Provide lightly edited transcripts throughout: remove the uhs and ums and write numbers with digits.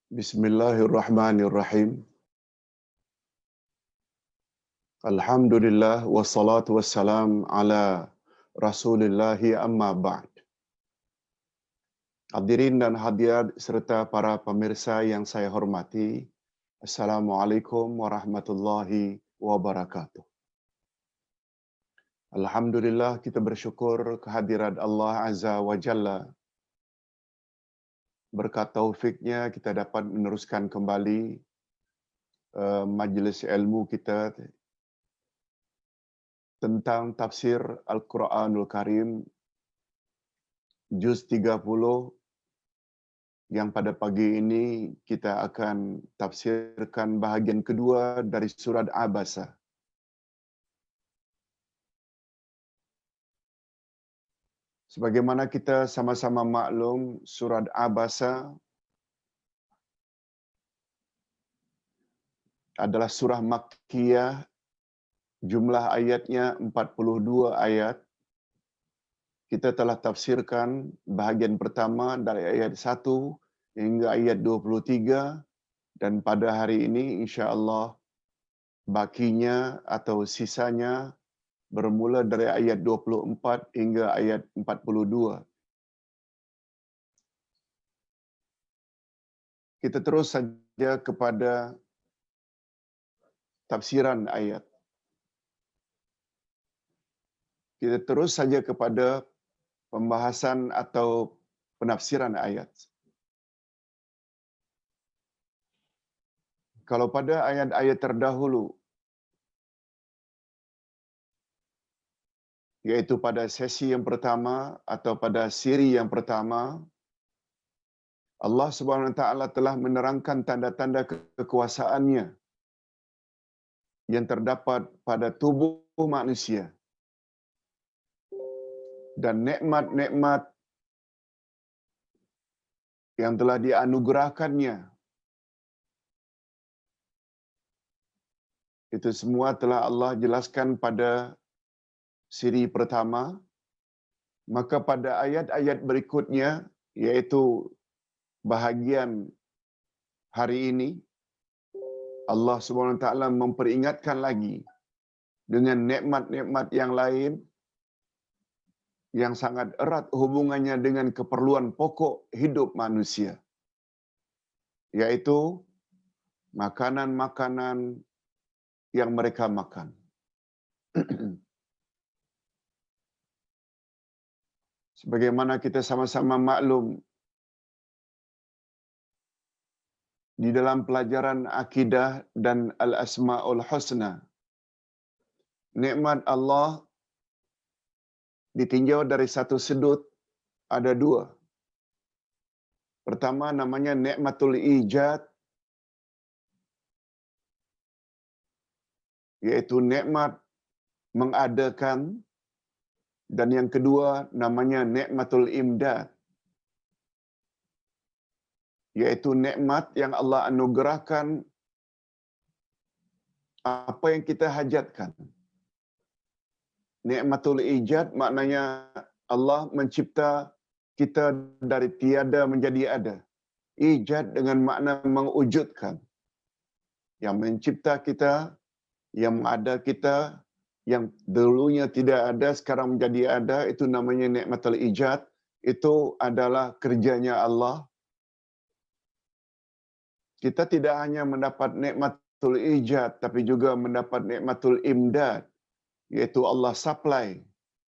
Bismillahirrahmanirrahim. Alhamdulillah wassalatu wassalam ala Rasulillahi amma ba'd. Hadirin dan hadirat serta para pemirsa yang saya hormati, Assalamualaikum warahmatullahi wabarakatuh. Alhamdulillah kita bersyukur kehadirat Allah Azza wa Jalla. Berkat taufiknya kita dapat meneruskan kembali majlis ilmu kita tentang tafsir Al-Quranul Karim juz 30 yang pada pagi ini kita akan tafsirkan bahagian kedua dari surat Abasa. Sebagaimana kita sama-sama maklum, surat Abasa adalah surah Makkiyah, jumlah ayatnya 42 ayat. Kita telah tafsirkan bahagian pertama dari ayat 1 hingga ayat 23 dan pada hari ini insya-Allah bakinya atau sisanya bermula dari ayat 24 hingga ayat 42. Kita terus saja kepada tafsiran ayat. Kita terus saja kepada pembahasan atau penafsiran ayat. Kalau pada ayat-ayat terdahulu, yaitu pada sesi yang pertama atau pada siri yang pertama, Allah Subhanahu Wa Taala telah menerangkan tanda-tanda kekuasaannya yang terdapat pada tubuh manusia dan nikmat-nikmat yang telah dianugerahkannya. Itu semua telah Allah jelaskan pada siri pertama. Maka pada ayat-ayat berikutnya, yaitu bahagian hari ini, Allah Subhanahu Wa Taala memperingatkan lagi dengan nikmat-nikmat yang lain yang sangat erat hubungannya dengan keperluan pokok hidup manusia, yaitu makanan-makanan yang mereka makan. Sebagaimana kita sama-sama maklum, di dalam pelajaran akidah dan al-asma'ul husna, nikmat Allah ditinjau dari satu sudut ada dua. Pertama namanya nikmatul ijad, yaitu nikmat mengadakan, dan yang kedua namanya nikmatul imdad, yaitu nikmat yang Allah anugerahkan apa yang kita hajatkan. Nikmatul ijad maknanya Allah mencipta kita dari tiada menjadi ada. Ijad dengan makna mewujudkan. Yang mencipta kita, yang mengada kita, yang dulunya tidak ada sekarang menjadi ada, itu namanya nikmatul ijad. Itu adalah kerjanya Allah. Kita tidak hanya mendapat nikmatul ijad tapi juga mendapat nikmatul imdad, yaitu Allah supply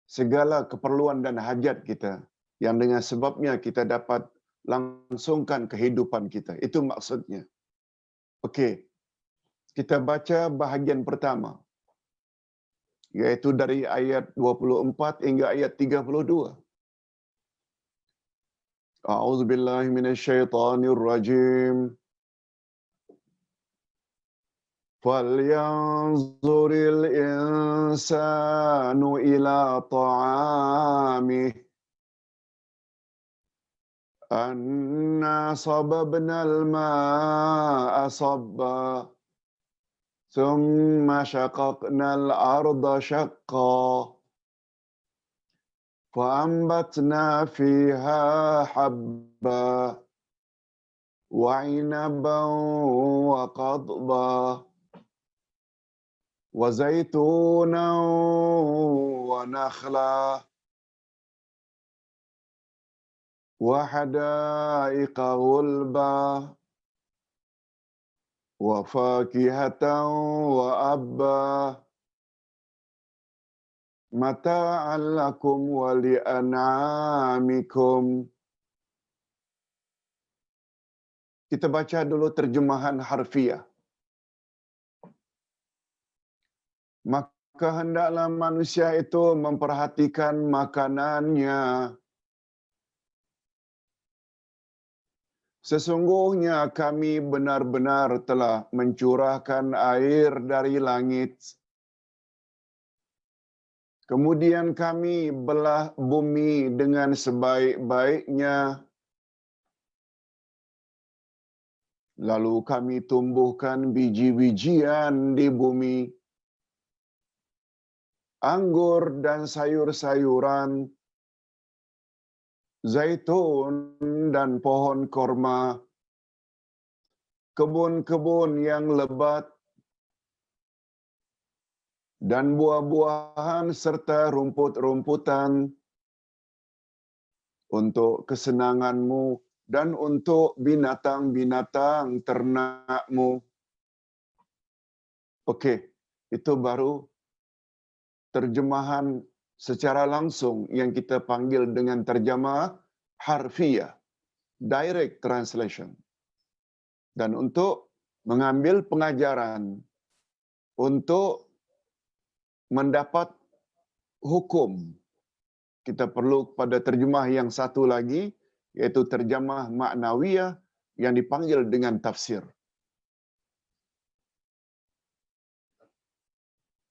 segala keperluan dan hajat kita yang dengan sebabnya kita dapat langsungkan kehidupan kita. Itu maksudnya. Okey. Kita baca bahagian pertama, yaitu dari ayat 24 hingga ayat 32. A'udzubillahi minasyaitonirrajim. فَلْيَنْظُرِ الْإِنسَانُ إِلَى طَعَامِهِ أَنَّا صَبَبْنَا الْمَاءَ صَبًّا ثُمَّ شَقَقْنَا الْأَرْضَ شَقًّا فَأَنبَتْنَا فِيهَا حَبًّا وعنبا وقضبا وزيتونا ونخلا وحدائق غلبا وفاكهة وأبا متاعا لكم ولأنعامكم. Kita baca dulu terjemahan harfiah. Maka hendaklah manusia itu memperhatikan makanannya. Sesungguhnya kami benar-benar telah mencurahkan air dari langit. Kemudian kami belah bumi dengan sebaik-baiknya. Lalu kami tumbuhkan biji-bijian di bumi, anggur dan sayur-sayuran, zaitun dan pohon korma, kebun-kebun yang lebat, dan buah-buahan serta rumput-rumputan untuk kesenanganmu dan untuk binatang-binatang ternakmu. Okey, itu baru terjemahan secara langsung yang kita panggil dengan terjemah harfiah, direct translation. Dan untuk mengambil pengajaran, untuk mendapat hukum, kita perlu pada terjemah yang satu lagi, iaitu terjemah maknawiyah yang dipanggil dengan tafsir.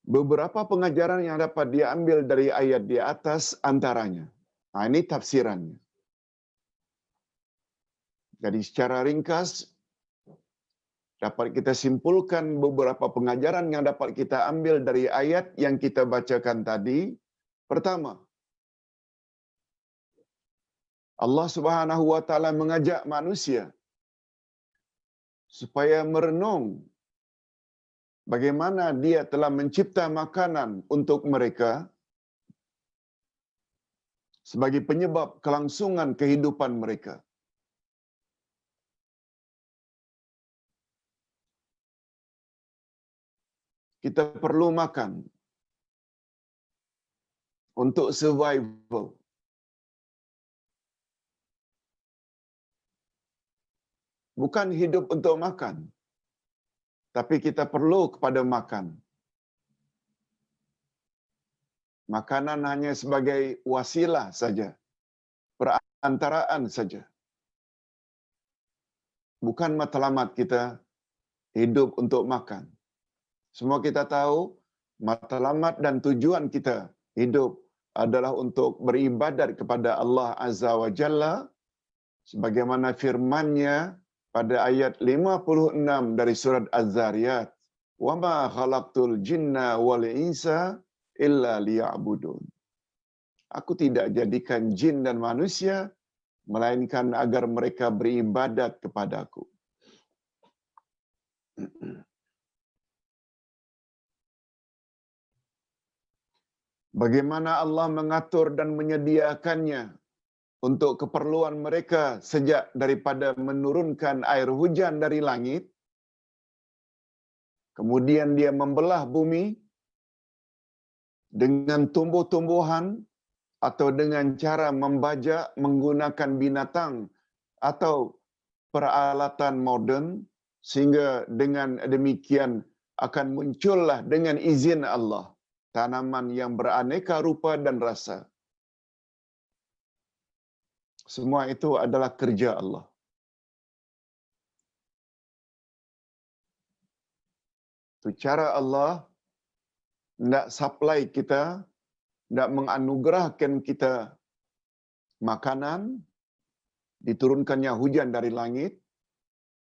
Beberapa pengajaran yang dapat diambil dari ayat di atas antaranya. Ini tafsirannya. Jadi secara ringkas, dapat kita simpulkan beberapa pengajaran yang dapat kita ambil dari ayat yang kita bacakan tadi. Pertama, Allah Subhanahu wa taala mengajak manusia supaya merenung bagaimana Dia telah mencipta makanan untuk mereka sebagai penyebab kelangsungan kehidupan mereka. Kita perlu makan untuk survival. Bukan hidup untuk makan, tapi kita perlu kepada makan. Makanan hanya sebagai wasilah saja, perantaraan saja. Bukan matlamat kita hidup untuk makan. Semua kita tahu, matlamat dan tujuan kita hidup adalah untuk beribadat kepada Allah Azza wa Jalla, sebagaimana firman-Nya pada ayat 56 dari surat Az-Zariyat, "Wa ma khalaqtul jinna wal insa illa liya'budun." Aku tidak jadikan jin dan manusia melainkan agar mereka beribadat kepadaku. Bagaimana Allah mengatur dan menyediakannya untuk keperluan mereka sejak daripada menurunkan air hujan dari langit, kemudian Dia membelah bumi dengan tumbuh-tumbuhan atau dengan cara membajak menggunakan binatang atau peralatan moden, sehingga dengan demikian akan muncullah dengan izin Allah tanaman yang beraneka rupa dan rasa. Semua itu adalah kerja Allah. Itu cara Allah nak supply kita, nak menganugerahkan kita makanan, diturunkannya hujan dari langit,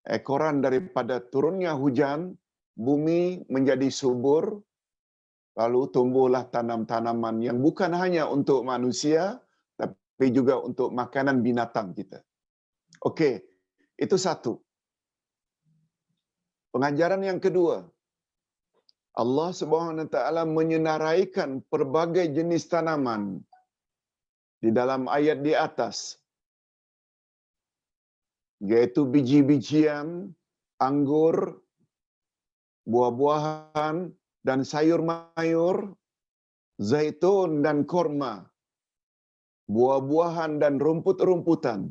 ekoran daripada turunnya hujan, bumi menjadi subur, lalu tumbuhlah tanam-tanaman yang bukan hanya untuk manusia, tapi juga untuk makanan binatang kita. Okey, itu satu. Pengajaran yang kedua, Allah Subhanahu wa taala menyenaraikan pelbagai jenis tanaman di dalam ayat di atas, yaitu biji-bijian, anggur, buah-buahan dan sayur mayur, zaitun dan korma, buah-buahan dan rumput-rumputan.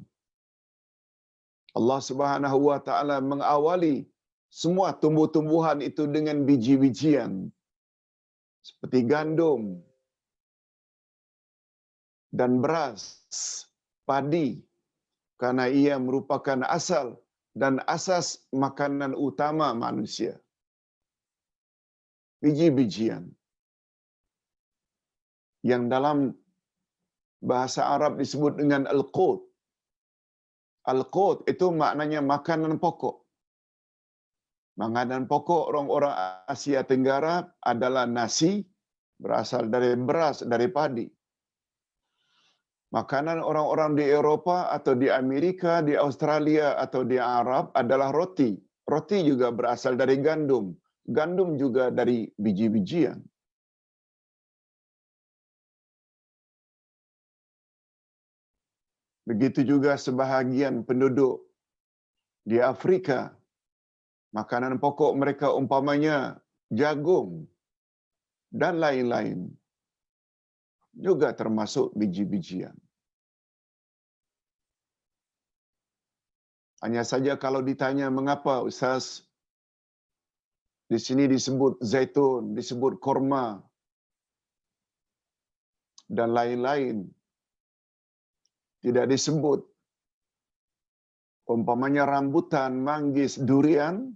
Allah Subhanahu wa taala mengawali semua tumbuh-tumbuhan itu dengan biji-bijian seperti gandum dan beras, padi, karena ia merupakan asal dan asas makanan utama manusia. Biji-bijian yang dalam bahasa Arab disebut dengan al-qut. Al-qut itu maknanya makanan pokok. Makanan pokok orang-orang Asia Tenggara adalah nasi, berasal dari beras, dari padi. Makanan orang-orang di Eropah atau di Amerika, di Australia atau di Arab adalah roti. Roti juga berasal dari gandum. Gandum juga dari biji-bijian. Begitu juga sebahagian penduduk di Afrika, makanan pokok mereka umpamanya jagung dan lain-lain, juga termasuk biji-bijian. Hanya saja kalau ditanya mengapa Ustaz di sini disebut zaitun, disebut korma dan lain-lain, tidak disebut umpamanya rambutan, manggis, durian,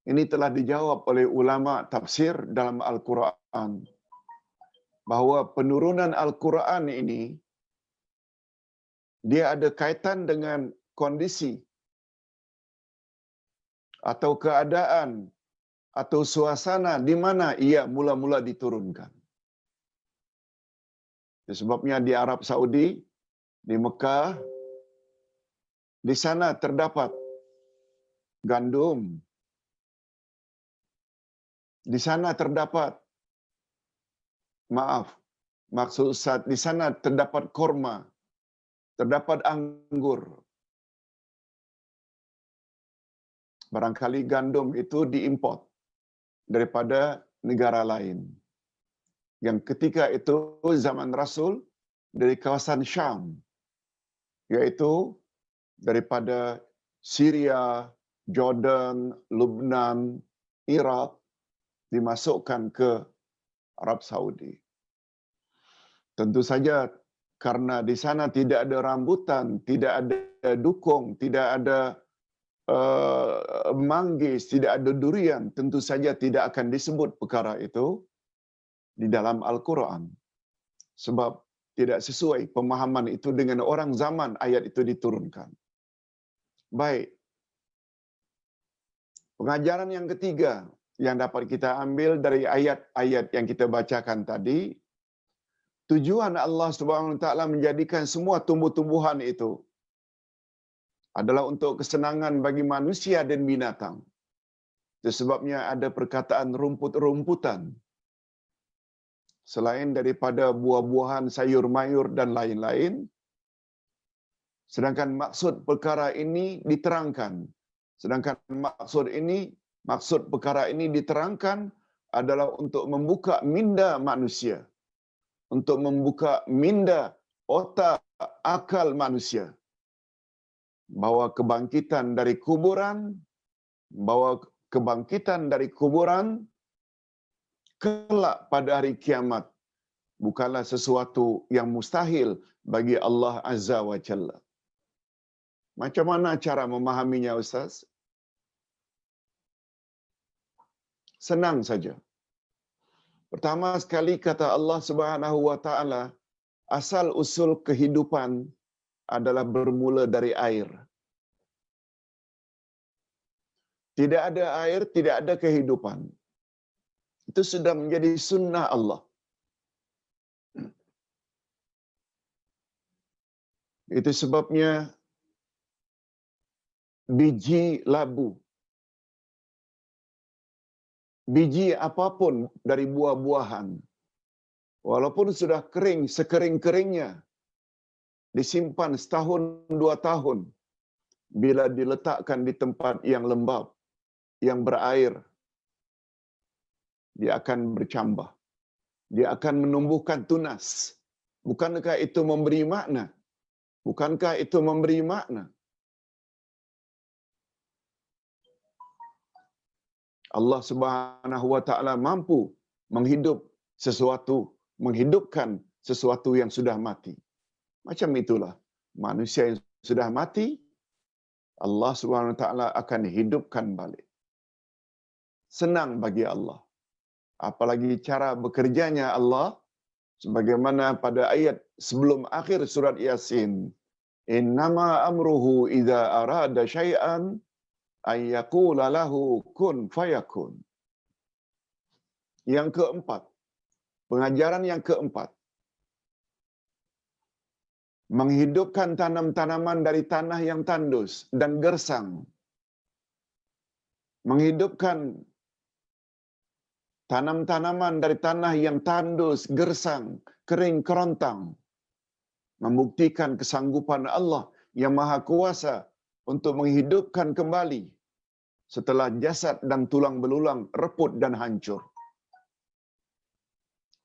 ini telah dijawab oleh ulama tafsir dalam Al-Quran, bahawa penurunan Al-Quran ini dia ada kaitan dengan kondisi atau keadaan atau suasana di mana ia mula-mula diturunkan. Sebabnya di Arab Saudi, di Mekah, di sana terdapat gandum, di sana terdapat, maksud Ustaz, di sana terdapat korma, terdapat anggur. Barangkali gandum itu diimport daripada negara lain. Yang ketika itu zaman Rasul dari kawasan Syam, yaitu daripada Syria, Jordan, Lebanon, Iraq, dimasukkan ke Arab Saudi. Tentu saja karena di sana tidak ada rambutan, tidak ada dukung, tidak ada manggis, tidak ada durian, tentu saja tidak akan disebut perkara itu di dalam Al-Quran. Sebab tidak sesuai pemahaman itu dengan orang zaman ayat itu diturunkan. Baik. Pengajaran yang ketiga yang dapat kita ambil dari ayat-ayat yang kita bacakan tadi, tujuan Allah Subhanahu wa taala menjadikan semua tumbuh-tumbuhan itu adalah untuk kesenangan bagi manusia dan binatang. Itu sebabnya ada perkataan rumput-rumputan. Selain daripada buah-buahan, sayur mayur dan lain-lain, sedangkan maksud perkara ini diterangkan. Sedangkan maksud perkara ini diterangkan adalah untuk membuka minda manusia. Untuk membuka minda otak, akal manusia. Bahawa kebangkitan dari kuburan kelak pada hari kiamat bukanlah sesuatu yang mustahil bagi Allah Azza wa Jalla. Macam mana cara memahaminya, Ustaz? Senang saja. Pertama sekali kata Allah Subhanahu wa taala, asal usul kehidupan adalah bermula dari air. Tidak ada air, tidak ada kehidupan. Itu sudah menjadi sunnah Allah. Itu sebabnya biji labu biji apapun dari buah-buahan, walaupun sudah kering sekering-keringnya, disimpan setahun, 2 tahun, bila diletakkan di tempat yang lembab, yang berair, dia akan bercambah. Dia akan menumbuhkan tunas. Bukankah itu memberi makna? Bukankah itu memberi makna? Allah Subhanahu wa taala mampu menghidupkan sesuatu yang sudah mati. Macam itulah manusia yang sudah mati, Allah Subhanahu wa taala akan hidupkan balik. Senang bagi Allah. Apalagi cara bekerjanya Allah, sebagaimana pada ayat sebelum akhir surat Yasin, innama amruhu idza arada syai'an ay yaqula lahu kun fayakun. Yang keempat, pengajaran yang keempat, menghidupkan tanam-tanaman dari tanah yang tandus dan gersang. Menghidupkan tanam-tanaman dari tanah yang tandus, gersang, kering, kerontang. Membuktikan kesanggupan Allah yang Maha Kuasa untuk menghidupkan kembali setelah jasad dan tulang belulang reput dan hancur.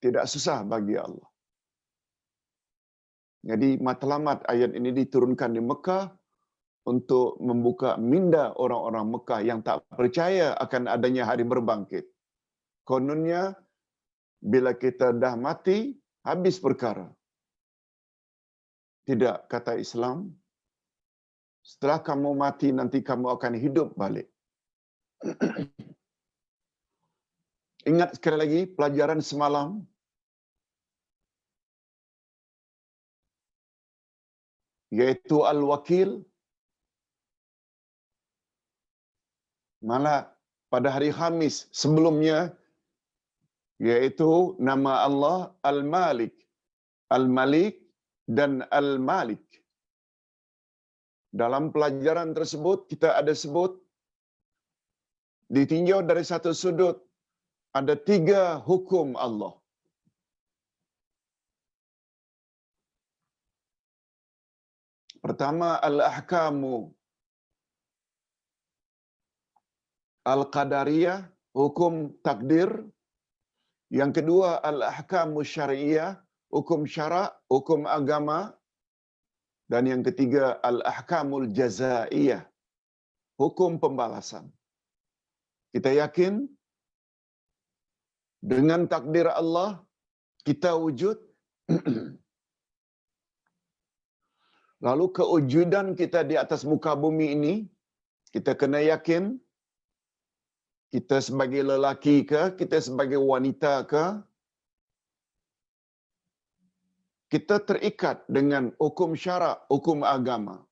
Tidak susah bagi Allah. Jadi matlamat ayat ini diturunkan di Mekah untuk membuka minda orang-orang Mekah yang tak percaya akan adanya hari berbangkit. Kononnya, bila kita dah mati, habis perkara. Tidak, kata Islam. Setelah kamu mati, nanti kamu akan hidup balik. Ingat sekali lagi pelajaran semalam. Yaitu Al-Wakil. Malah pada hari Khamis sebelumnya, yaitu nama Allah Al-Malik. Al-Malik dan Al-Malik. Dalam pelajaran tersebut, kita ada sebut, ditinjau dari satu sudut, ada 3 hukum Allah. Pertama, Al-Ahkamu Al-Qadariyah, hukum takdir. Yang kedua, Al-Ahkamu Syari'iyah, hukum syarak, hukum agama. Dan yang ketiga, Al-Ahkamul Jazaiyah, hukum pembalasan. Kita yakin dengan takdir Allah kita wujud. Lalu kewujudan kita di atas muka bumi ini, kita kena yakin kita sebagai lelaki ke, kita sebagai wanita ke, kita terikat dengan hukum syarak, hukum agama.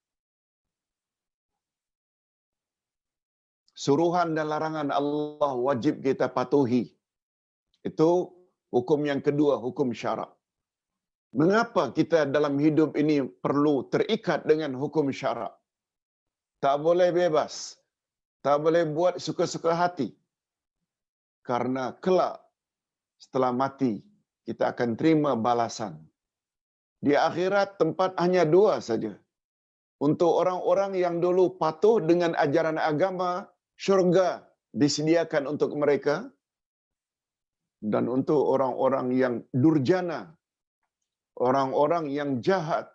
Suruhan dan larangan Allah wajib kita patuhi. Itu hukum yang kedua, hukum syarak. Mengapa kita dalam hidup ini perlu terikat dengan hukum syarak? Tak boleh bebas. Tak boleh buat suka-suka hati. Karena kelak setelah mati, kita akan terima balasan. Di akhirat tempat hanya 2 saja. Untuk orang-orang yang dulu patuh dengan ajaran agama, syurga disediakan untuk mereka. Dan untuk orang-orang yang durjana, orang-orang yang jahat,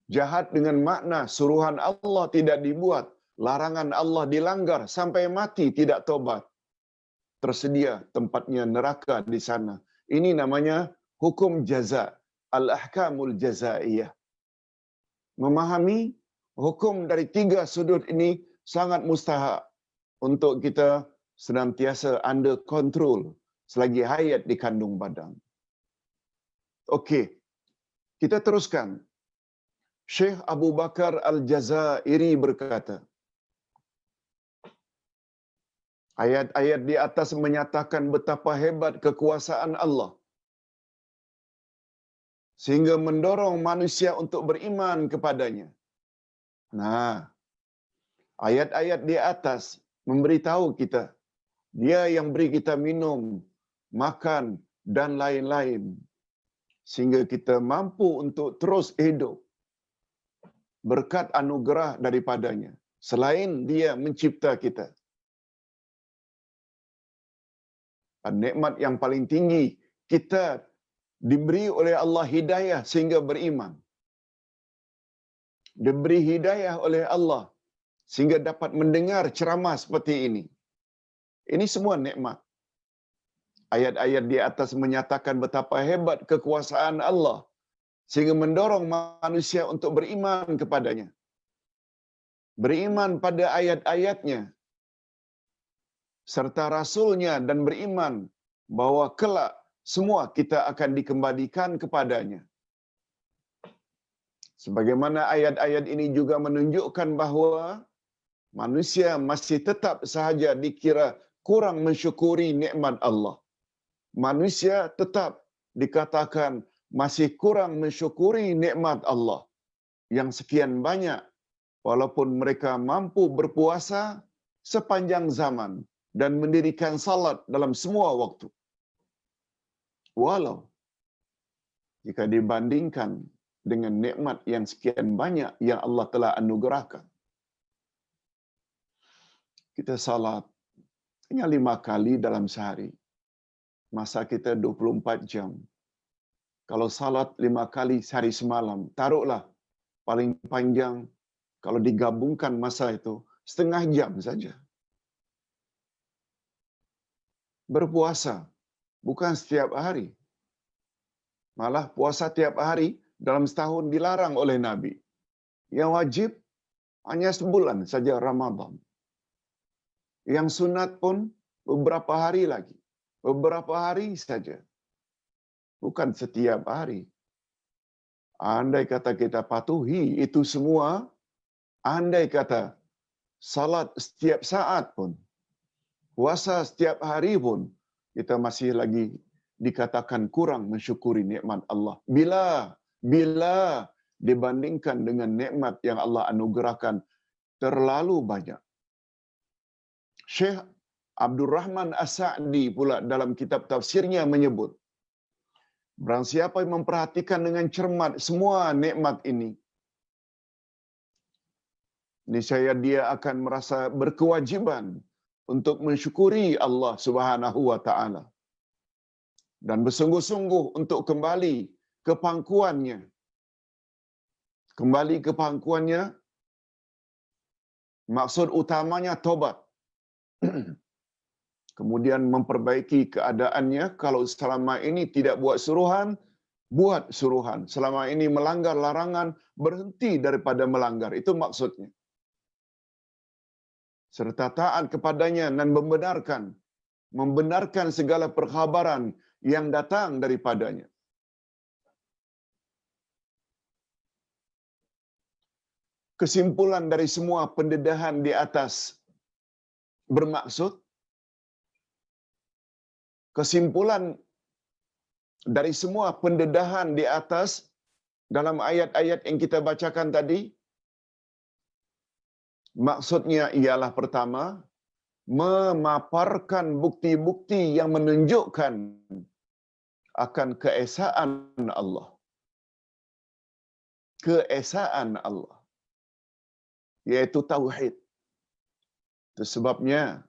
jahat dengan makna suruhan Allah tidak dibuat, larangan Allah dilanggar sampai mati tidak tobat, tersedia tempatnya neraka di sana. Ini namanya hukum jaza, al-ahkamul jazaiyah. Memahami hukum dari 3 sudut ini sangat mustahak untuk kita senantiasa under control selagi hayat di kandung badan. Okey, kita teruskan. Syekh Abu Bakar Al-Jazairi berkata, ayat-ayat di atas menyatakan betapa hebat kekuasaan Allah sehingga mendorong manusia untuk beriman kepadanya. Nah, ayat-ayat di atas memberitahu kita Dia yang beri kita minum, makan dan lain-lain sehingga kita mampu untuk terus hidup berkat anugerah daripadanya. Selain dia mencipta kita. Nikmat yang paling tinggi kita diberi oleh Allah hidayah sehingga beriman. Diberi hidayah oleh Allah sehingga dapat mendengar ceramah seperti ini. Ini semua nikmat. Ayat-ayat di atas menyatakan betapa hebat kekuasaan Allah sehingga mendorong manusia untuk beriman kepadanya. Beriman pada ayat-ayatnya serta rasulnya dan beriman bahwa kelak semua kita akan dikembalikan kepadanya. Sebagaimana ayat-ayat ini juga menunjukkan bahawa manusia masih tetap sahaja dikira kurang mensyukuri nikmat Allah. Manusia tetap dikatakan masih kurang mensyukuri nikmat Allah yang sekian banyak walaupun mereka mampu berpuasa sepanjang zaman dan mendirikan salat dalam semua waktu. Walau jika dibandingkan dengan nikmat yang sekian banyak yang Allah telah anugerahkan. Kita salat hanya 5 kali dalam sehari. Masa kita 24 jam. Kalau salat 5 kali sehari semalam, taruhlah paling panjang kalau digabungkan masa itu setengah jam saja. Berpuasa bukan setiap hari. Malah puasa tiap hari dalam setahun dilarang oleh Nabi. Yang wajib hanya sebulan saja Ramadan. Yang sunat pun beberapa hari lagi. Beberapa hari saja. Bukan setiap hari. Andai kata kita patuhi itu semua, andai kata salat setiap saat pun, puasa setiap hari pun, kita masih lagi dikatakan kurang mensyukuri nikmat Allah. Bila dibandingkan dengan nikmat yang Allah anugerahkan terlalu banyak. Syekh Abdul Rahman As-Sa'di pula dalam kitab tafsirnya menyebut, barang siapa yang memperhatikan dengan cermat semua nikmat ini, niscaya dia akan merasa berkewajiban untuk mensyukuri Allah Subhanahu wa taala dan bersungguh-sungguh untuk kembali ke pangkuannya. Kembali ke pangkuannya maksud utamanya tobat. Kemudian memperbaiki keadaannya. Kalau selama ini tidak buat suruhan, buat suruhan. Selama ini melanggar larangan, berhenti daripada melanggar. Itu maksudnya. Serta taat kepadanya dan membenarkan segala perkhabaran yang datang daripadanya. Kesimpulan dari semua pendedahan di atas bermaksud, kesimpulan dari semua pendedahan di atas dalam ayat-ayat yang kita bacakan tadi, maksudnya ialah pertama, memaparkan bukti-bukti yang menunjukkan akan keesaan Allah. Keesaan Allah. Yaitu tauhid. Itu sebabnya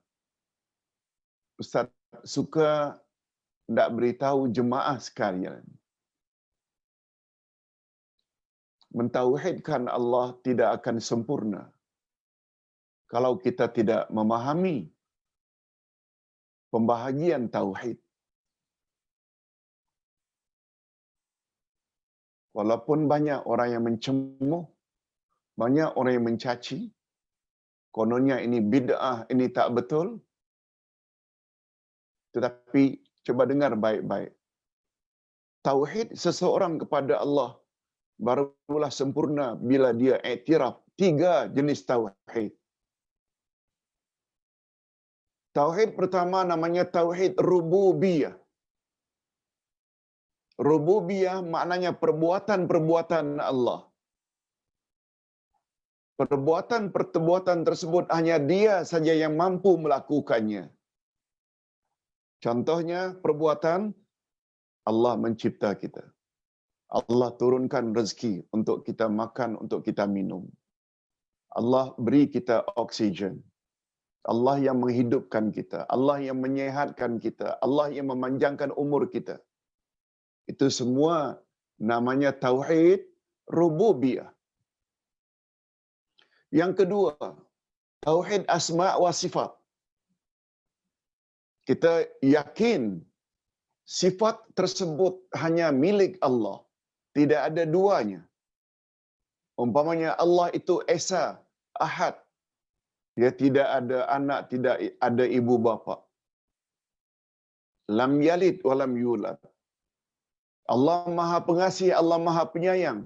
Ustaz suka nak beritahu jemaah sekalian. Mentauhidkan Allah tidak akan sempurna kalau kita tidak memahami pembahagian tauhid. Walaupun banyak orang yang mencemuh, banyak orang yang mencaci, kononnya ini bid'ah, ini tak betul. Tetapi coba dengar baik-baik. Tauhid seseorang kepada Allah barulah sempurna bila dia iktiraf 3 jenis tauhid. Tauhid pertama namanya tauhid rububiyah. Rububiyah maknanya perbuatan-perbuatan Allah. Perbuatan-perbuatan tersebut hanya dia saja yang mampu melakukannya. Contohnya perbuatan, Allah mencipta kita. Allah turunkan rezeki untuk kita makan, untuk kita minum. Allah beri kita oksigen. Allah yang menghidupkan kita. Allah yang menyehatkan kita. Allah yang memanjangkan umur kita. Itu semua namanya tauhid rububiyah. Yang kedua, tauhid asma' wa sifat. Kita yakin sifat tersebut hanya milik Allah. Tidak ada duanya. Umpamanya Allah itu Esa, Ahad. Dia tidak ada anak, tidak ada ibu bapa. Lam yalid wa lam yulad. Allah Maha Pengasih, Allah Maha Penyayang.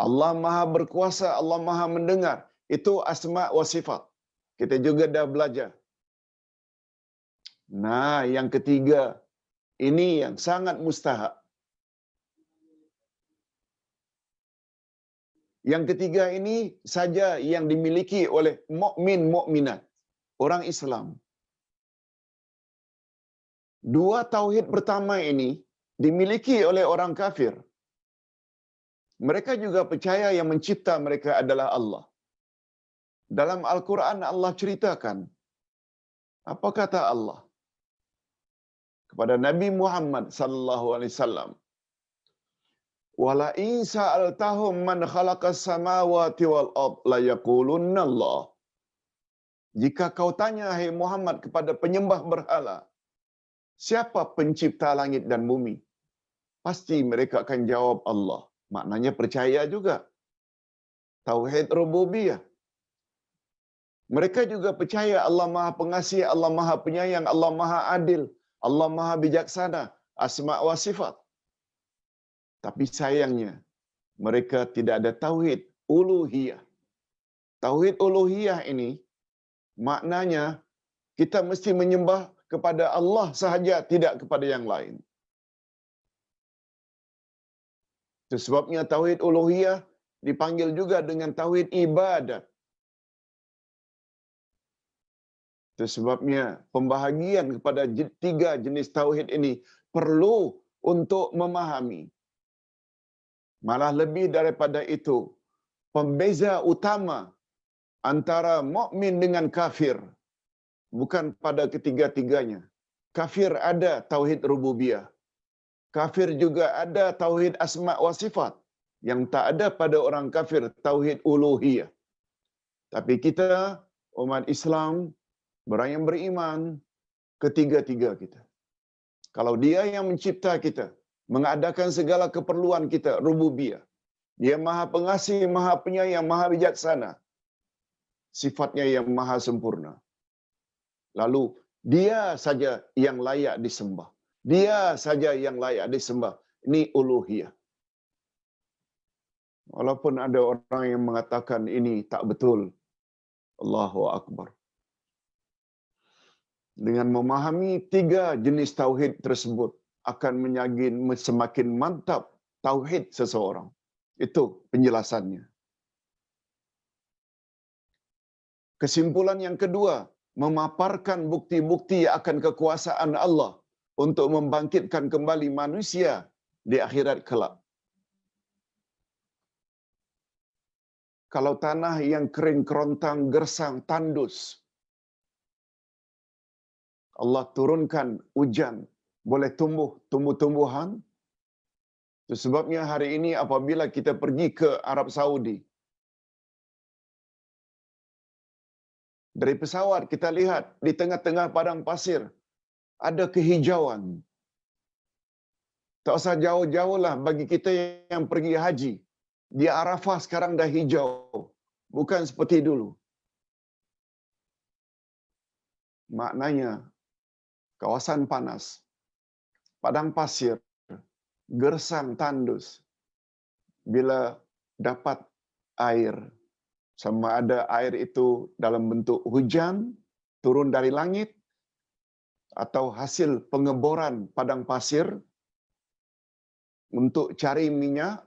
Allah Maha Berkuasa, Allah Maha Mendengar. Itu asma' wa sifat. Kita juga dah belajar. Nah, yang ketiga, ini yang sangat mustahak. Yang ketiga ini saja yang dimiliki oleh mukmin-mukminat, orang Islam. Dua tauhid pertama ini dimiliki oleh orang kafir. Mereka juga percaya yang mencipta mereka adalah Allah. Dalam Al-Quran Allah ceritakan, apa kata Allah kepada Nabi Muhammad sallallahu alaihi wasallam? Wala in sa'altahum man khalaqas samawati wal ard la yaqulunna Allah. Jika kau tanya hai Muhammad kepada penyembah berhala, siapa pencipta langit dan bumi? Pasti mereka akan jawab Allah. Maknanya percaya juga. Tauhid rububiyah. Mereka juga percaya Allah Maha Pengasih, Allah Maha Penyayang, Allah Maha Adil, Allah Maha Bijaksana, asma' wa sifat. Tapi sayangnya, mereka tidak ada tauhid uluhiyah. Tauhid uluhiyah ini maknanya kita mesti menyembah kepada Allah sahaja, tidak kepada yang lain. Itu sebabnya tauhid uluhiyah dipanggil juga dengan tauhid ibadat. Itu sebabnya pembahagian kepada tiga jenis tauhid ini perlu untuk memahami. Malah lebih daripada itu, pembeza utama antara mukmin dengan kafir bukan pada ketiga-tiganya. Kafir ada tauhid rububiyah. Kafir juga ada tauhid asma' wa sifat. Yang tak ada pada orang kafir tauhid uluhiyah. Tapi kita, umat Islam, orang yang beriman, ketiga-tiga kita. Kalau dia yang mencipta kita, mengadakan segala keperluan kita, rububiyah. Dia Maha Pengasih, Maha Penyayang, Maha Bijaksana. Sifatnya yang maha sempurna. Lalu, dia saja yang layak disembah. Dia saja yang layak disembah. Ini uluhiyah. Walaupun ada orang yang mengatakan ini tak betul. Allahu Akbar. Dengan memahami tiga jenis tauhid tersebut akan menjadi semakin mantap tauhid seseorang. Itu penjelasannya. Kesimpulan yang kedua, memaparkan bukti-bukti akan kekuasaan Allah untuk membangkitkan kembali manusia di akhirat kelak. Kalau tanah yang kering, kerontang, gersang, tandus, Allah turunkan hujan, boleh tumbuh tumbuh-tumbuhan. Itu sebabnya hari ini apabila kita pergi ke Arab Saudi, dari pesawat kita lihat di tengah-tengah padang pasir ada kehijauan. Tak usah jauh-jauh lah bagi kita yang pergi haji. Di Arafah sekarang dah hijau. Bukan seperti dulu. Maknanya, kawasan panas, padang pasir, gersang tandus. Bila dapat air, sama ada air itu dalam bentuk hujan, turun dari langit, atau hasil pengeboran padang pasir, untuk cari minyak,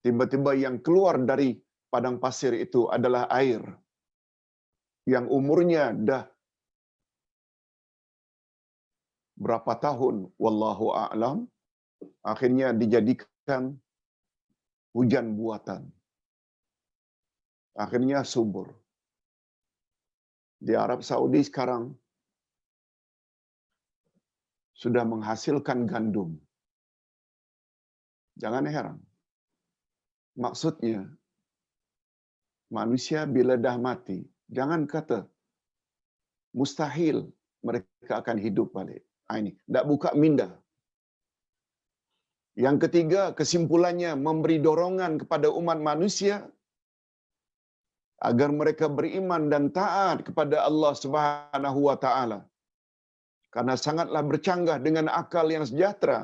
tiba-tiba yang keluar dari padang pasir itu adalah air yang umurnya dah berapa tahun, wallahu a'lam, akhirnya dijadikan hujan buatan. Akhirnya subur. Di Arab Saudi sekarang sudah menghasilkan gandum. Jangan heran. Maksudnya, manusia bila dah mati, jangan kata mustahil mereka akan hidup balik. Ini, tak buka minda. Yang ketiga, kesimpulannya memberi dorongan kepada umat manusia agar mereka beriman dan taat kepada Allah Subhanahu wa taala. Karena sangatlah bercanggah dengan akal yang sejahtera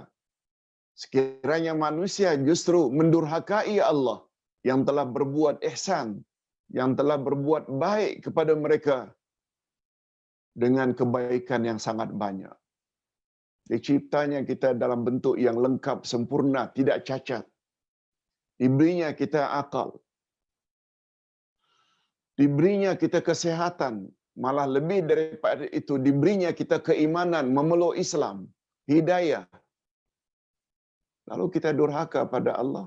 sekiranya manusia justru mendurhakai Allah yang telah berbuat ihsan, yang telah berbuat baik kepada mereka dengan kebaikan yang sangat banyak. Diciptanya kita dalam bentuk yang lengkap, sempurna, tidak cacat. Diberinya kita akal. Diberinya kita kesehatan. Malah lebih daripada itu, diberinya kita keimanan, memeluk Islam, hidayah. Lalu kita durhaka pada Allah.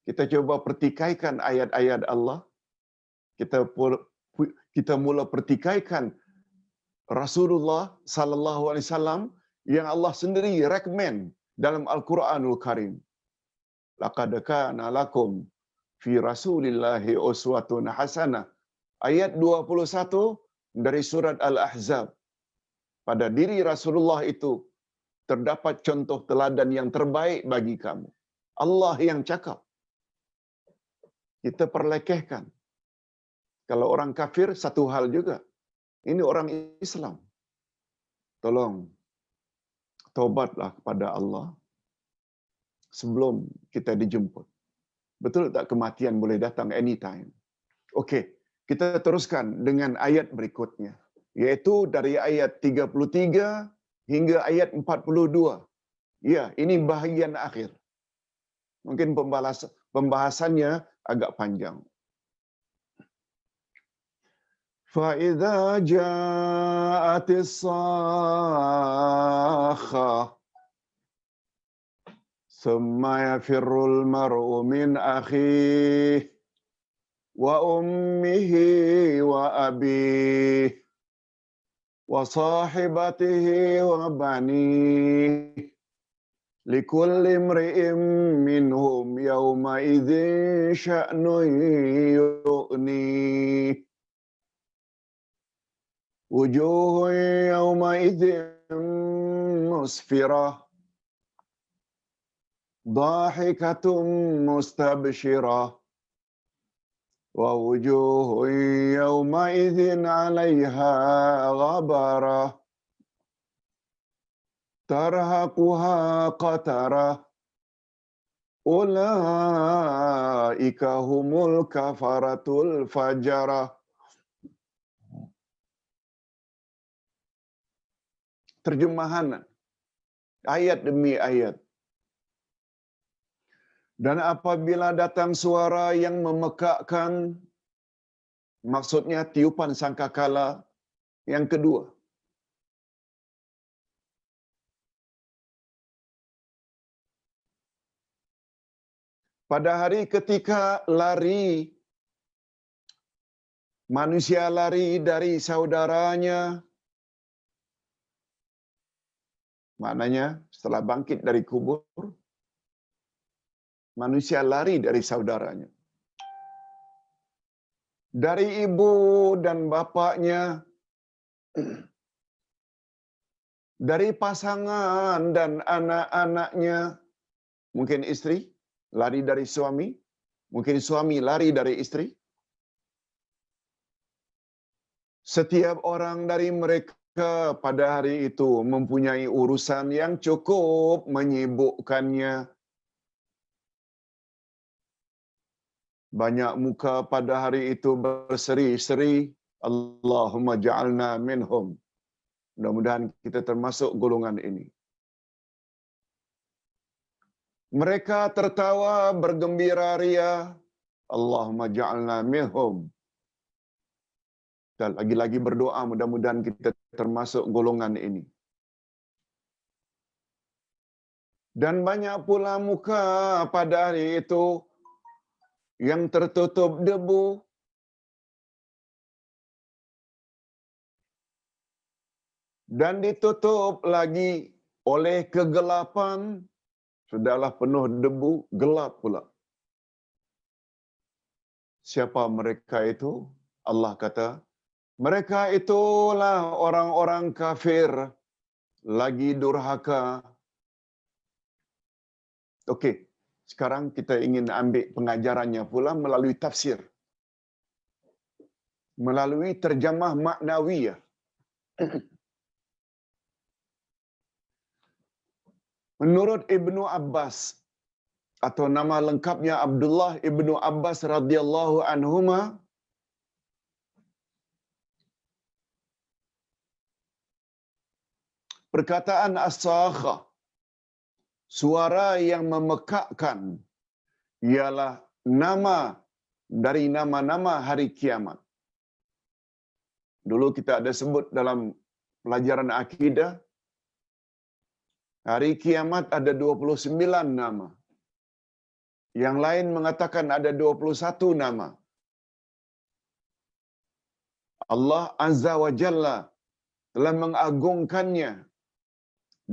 Kita coba pertikaikan ayat-ayat Allah. Kita mula pertikaikan Rasulullah sallallahu alaihi wasallam yang Allah sendiri recommend dalam Al-Quranul Karim. Laqad kana lakum fi Rasulillahi uswatun hasanah. Ayat 21 dari surat Al-Ahzab. Pada diri Rasulullah itu terdapat contoh teladan yang terbaik bagi kamu. Allah yang cakap. Kita perlekehkan. Kalau orang kafir, satu hal juga. Ini orang Islam. Tolong, taubatlah kepada Allah sebelum kita dijemput. Betul tak kematian boleh datang anytime? Okey, kita teruskan dengan ayat berikutnya. Iaitu dari ayat 33 hingga ayat 42. Ya, ini bahagian akhir. Mungkin pembahasannya agak panjang. فَإِذَا جَاءَتِ الصَّاخَّةُ ثُمَّ يَفِرُّ الْمَرْءُ مِنْ أَخِيهِ وَأُمِّهِ وَأَبِيهِ وَصَاحِبَتِهِ وَبَنِيهِ لِكُلِّ امْرِئٍ مِّنْهُمْ يَوْمَئِذٍ شَأْنٌ يُغْنِيهِ وجوه يومئذ مسفرة ضاحكة مستبشرة ووجوه يومئذ عليها غبرة ترهقها قترة أولئك هم الكفرة الفجرة. Terjemahan ayat demi ayat. Dan apabila datang suara yang memekakkan, maksudnya tiupan sangkakala yang kedua. Pada hari ketika lari, manusia lari dari saudaranya, maknanya setelah bangkit dari kubur, manusia lari dari saudaranya. Dari ibu dan bapaknya, dari pasangan dan anak-anaknya, mungkin istri lari dari suami, mungkin suami lari dari istri. Setiap orang dari mereka pada hari itu mempunyai urusan yang cukup menyibukkannya. Banyak muka pada hari itu berseri-seri, Allahumma ja'alna minhum. Mudah-mudahan kita termasuk golongan ini. Mereka tertawa bergembira ria, Allahumma ja'alna minhum. Dan lagi-lagi berdoa mudah-mudahan kita termasuk golongan ini. Dan banyak pula muka pada hari itu yang tertutup debu. Dan ditutup lagi oleh kegelapan. Sudahlah penuh debu, gelap pula. Siapa mereka itu? Allah kata, mereka itulah orang-orang kafir, lagi durhaka. Okey, sekarang kita ingin ambil pengajarannya pula melalui tafsir. Melalui terjemah maknawiyah. Menurut Ibnu Abbas, atau nama lengkapnya Abdullah Ibnu Abbas radhiyallahu anhuma, perkataan as-sakha, suara yang memekakkan, ialah nama dari nama-nama hari kiamat. Dulu kita ada sebut dalam pelajaran akidah, hari kiamat ada 29 nama. Yang lain mengatakan ada 21 nama. Allah Azza wa Jalla telah mengagungkannya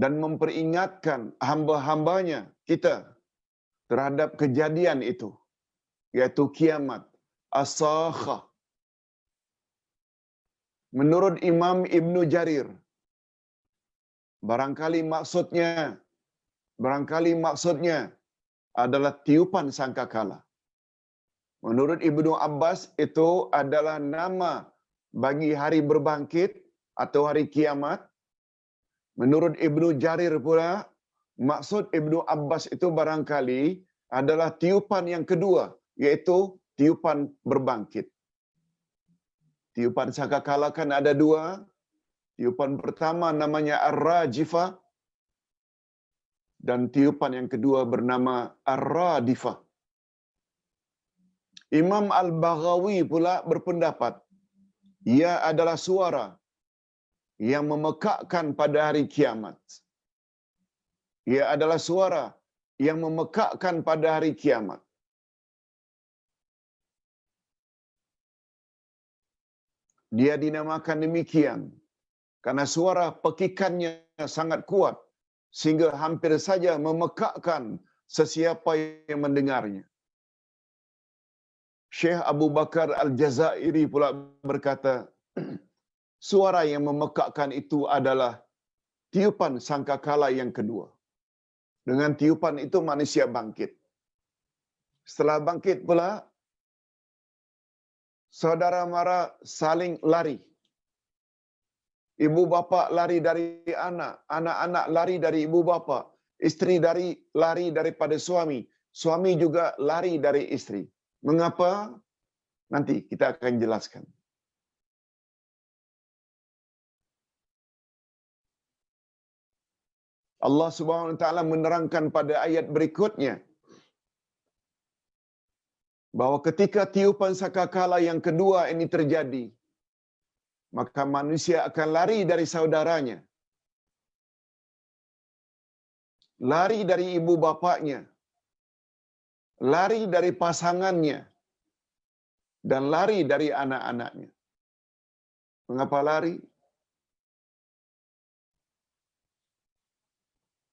dan memperingatkan hamba-hambanya kita terhadap kejadian itu, yaitu kiamat, as-sakha. Menurut Imam Ibnu Jarir, barangkali maksudnya adalah tiupan sangkakala. Menurut Ibnu Abbas, itu adalah nama bagi hari berbangkit atau hari kiamat. Menurut Ibnu Jarir pula, maksud Ibnu Abbas itu barangkali adalah tiupan yang kedua, yaitu tiupan berbangkit. Tiupan sangkakala kan ada dua. Tiupan pertama namanya Ar-Rajifah, dan tiupan yang kedua bernama Ar-Radifah. Imam Al-Baghawi pula berpendapat, ia adalah suara yang memekakkan pada hari kiamat. Ia adalah suara yang memekakkan pada hari kiamat. Dia dinamakan demikian karena suara pekikannya sangat kuat sehingga hampir saja memekakkan sesiapa yang mendengarnya. Syekh Abu Bakar Al-Jazairi pula berkata, suara yang memekakkan itu adalah tiupan sangkakala yang kedua. Dengan tiupan itu manusia bangkit. Setelah bangkit pula, saudara mara saling lari. Ibu bapa lari dari anak, anak-anak lari dari ibu bapa, isteri lari daripada suami, suami juga lari dari isteri. Mengapa? Nanti kita akan jelaskan. Allah Subhanahu wa taala menerangkan pada ayat berikutnya bahwa ketika tiupan sangkakala yang kedua ini terjadi, maka manusia akan lari dari saudaranya, lari dari ibu bapaknya, lari dari pasangannya, dan lari dari anak-anaknya. Mengapa lari?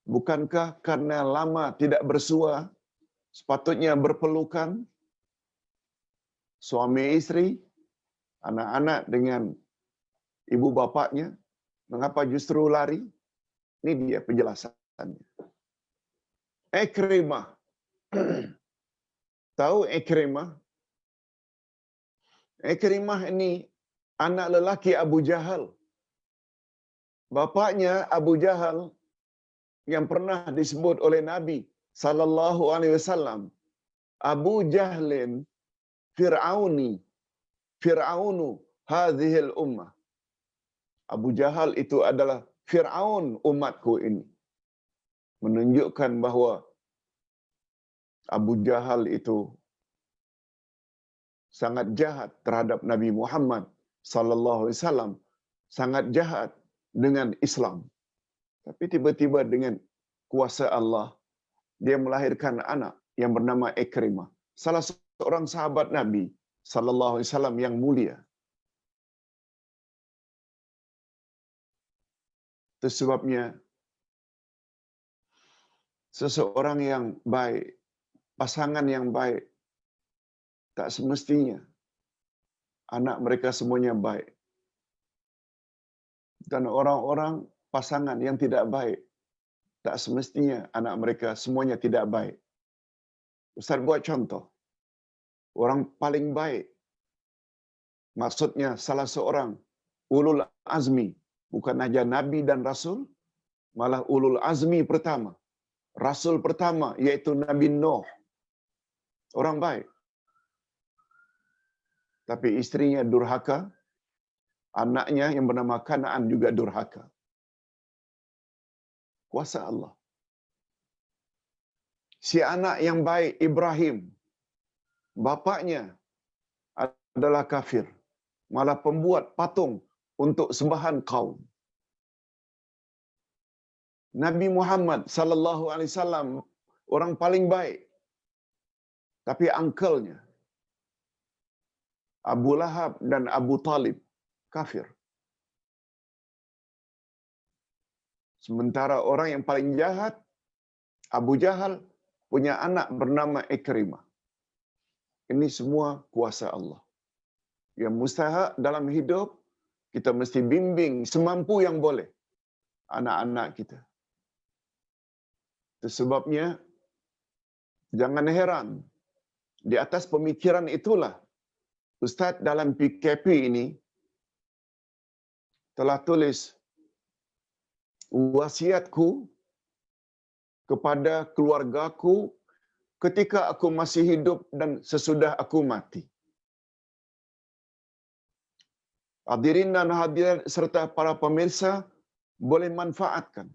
Bukankah karena lama tidak bersua, sepatutnya berpelukan, suami istri, anak-anak dengan ibu bapaknya? Mengapa justru lari? Ini dia penjelasannya. Ikrimah. Tahu Ikrimah? Ikrimah ini anak lelaki Abu Jahal. Bapaknya Abu Jahal yang pernah disebut oleh Nabi sallallahu alaihi wasallam, Abu Jahlin Fir'aunu hadhil ummah. Abu Jahal itu adalah Fir'aun umatku ini. Menunjukkan bahawa Abu Jahal itu sangat jahat terhadap Nabi Muhammad sallallahu alaihi wasallam, sangat jahat dengan Islam. Tapi tiba-tiba dengan kuasa Allah, dia melahirkan anak yang bernama Ikrimah, salah seorang sahabat Nabi sallallahu alaihi wasallam yang mulia. Itu sebabnya seseorang yang baik, pasangan yang baik, tak semestinya anak mereka semuanya baik. Dan orang-orang pasangan yang tidak baik, tak semestinya anak mereka semuanya tidak baik. Ustaz buat contoh. Orang paling baik, maksudnya salah seorang ulul azmi, bukan saja Nabi dan Rasul, malah ulul azmi pertama. Rasul pertama, yaitu Nabi Nuh. Orang baik. Tapi istrinya durhaka, anaknya yang bernama Kanaan juga durhaka. Kuasa Allah. Si anak yang baik, Ibrahim, bapaknya adalah kafir, malah pembuat patung untuk sembahan kaum. Nabi Muhammad sallallahu alaihi wasallam orang paling baik. Tapi uncle-nya Abu Lahab dan Abu Talib kafir. Sementara orang yang paling jahat, Abu Jahal, punya anak bernama Ikrimah. Ini semua kuasa Allah. Yang mustahak dalam hidup, kita mesti bimbing semampu yang boleh anak-anak kita. Itu sebabnya, jangan heran, di atas pemikiran itulah, Ustaz dalam PKP ini telah tulis wasiatku kepada keluargaku ketika aku masih hidup dan sesudah aku mati. Hadirin dan hadirat serta para pemirsa boleh manfaatkan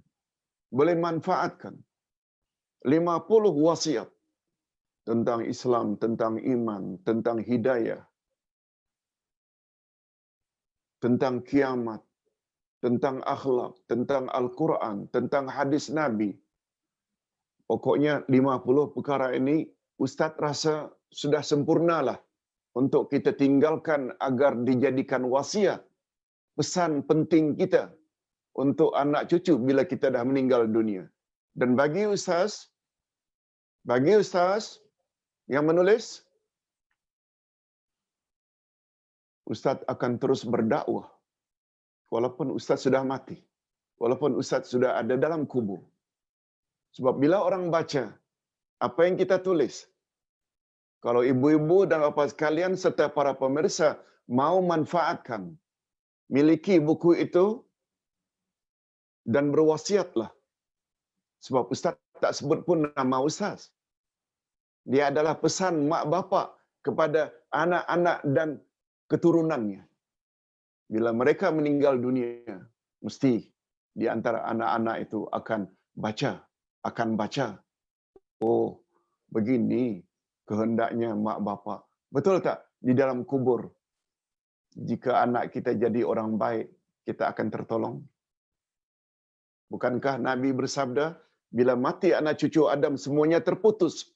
50 wasiat tentang Islam, tentang iman, tentang hidayah, tentang kiamat, tentang akhlak, tentang Al-Quran, tentang hadis Nabi. Pokoknya 50 perkara ini Ustaz rasa sudah sempurnalah untuk kita tinggalkan agar dijadikan wasiat, pesan penting kita untuk anak cucu bila kita dah meninggal dunia. Dan bagi Ustaz yang menulis, Ustaz akan terus berdakwah walaupun Ustaz sudah mati, walaupun Ustaz sudah ada dalam kubur. Sebab bila orang baca apa yang kita tulis, kalau ibu-ibu dan bapa sekalian serta para pemirsa mau manfaatkan, miliki buku itu dan berwasiatlah. Sebab Ustaz tak sebut pun nama Ustaz. Dia adalah pesan mak bapak kepada anak-anak dan keturunannya. Bila mereka meninggal dunia, mesti di antara anak-anak itu akan baca. Oh, begini kehendaknya mak bapak. Betul tak? Di dalam kubur, jika anak kita jadi orang baik, kita akan tertolong. Bukankah Nabi bersabda, bila mati anak cucu Adam semuanya terputus,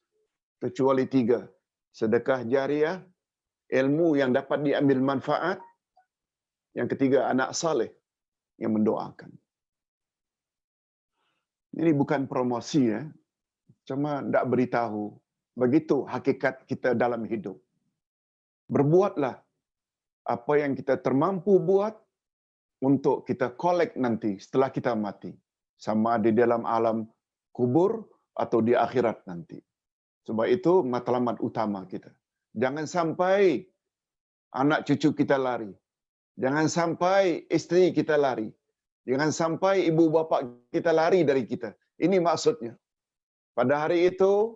kecuali 3. Sedekah jariah, ilmu yang dapat diambil manfaat. Yang ketiga, anak saleh yang mendoakan. Ini bukan promosi, ya. Cuma tidak beritahu. Begitu hakikat kita dalam hidup. Berbuatlah apa yang kita termampu buat untuk kita kolek nanti setelah kita mati. Sama di dalam alam kubur atau di akhirat nanti. Sebab itu matlamat utama kita. Jangan sampai anak cucu kita lari. Jangan sampai isteri kita lari. Jangan sampai ibu bapa kita lari dari kita. Ini maksudnya. Pada hari itu,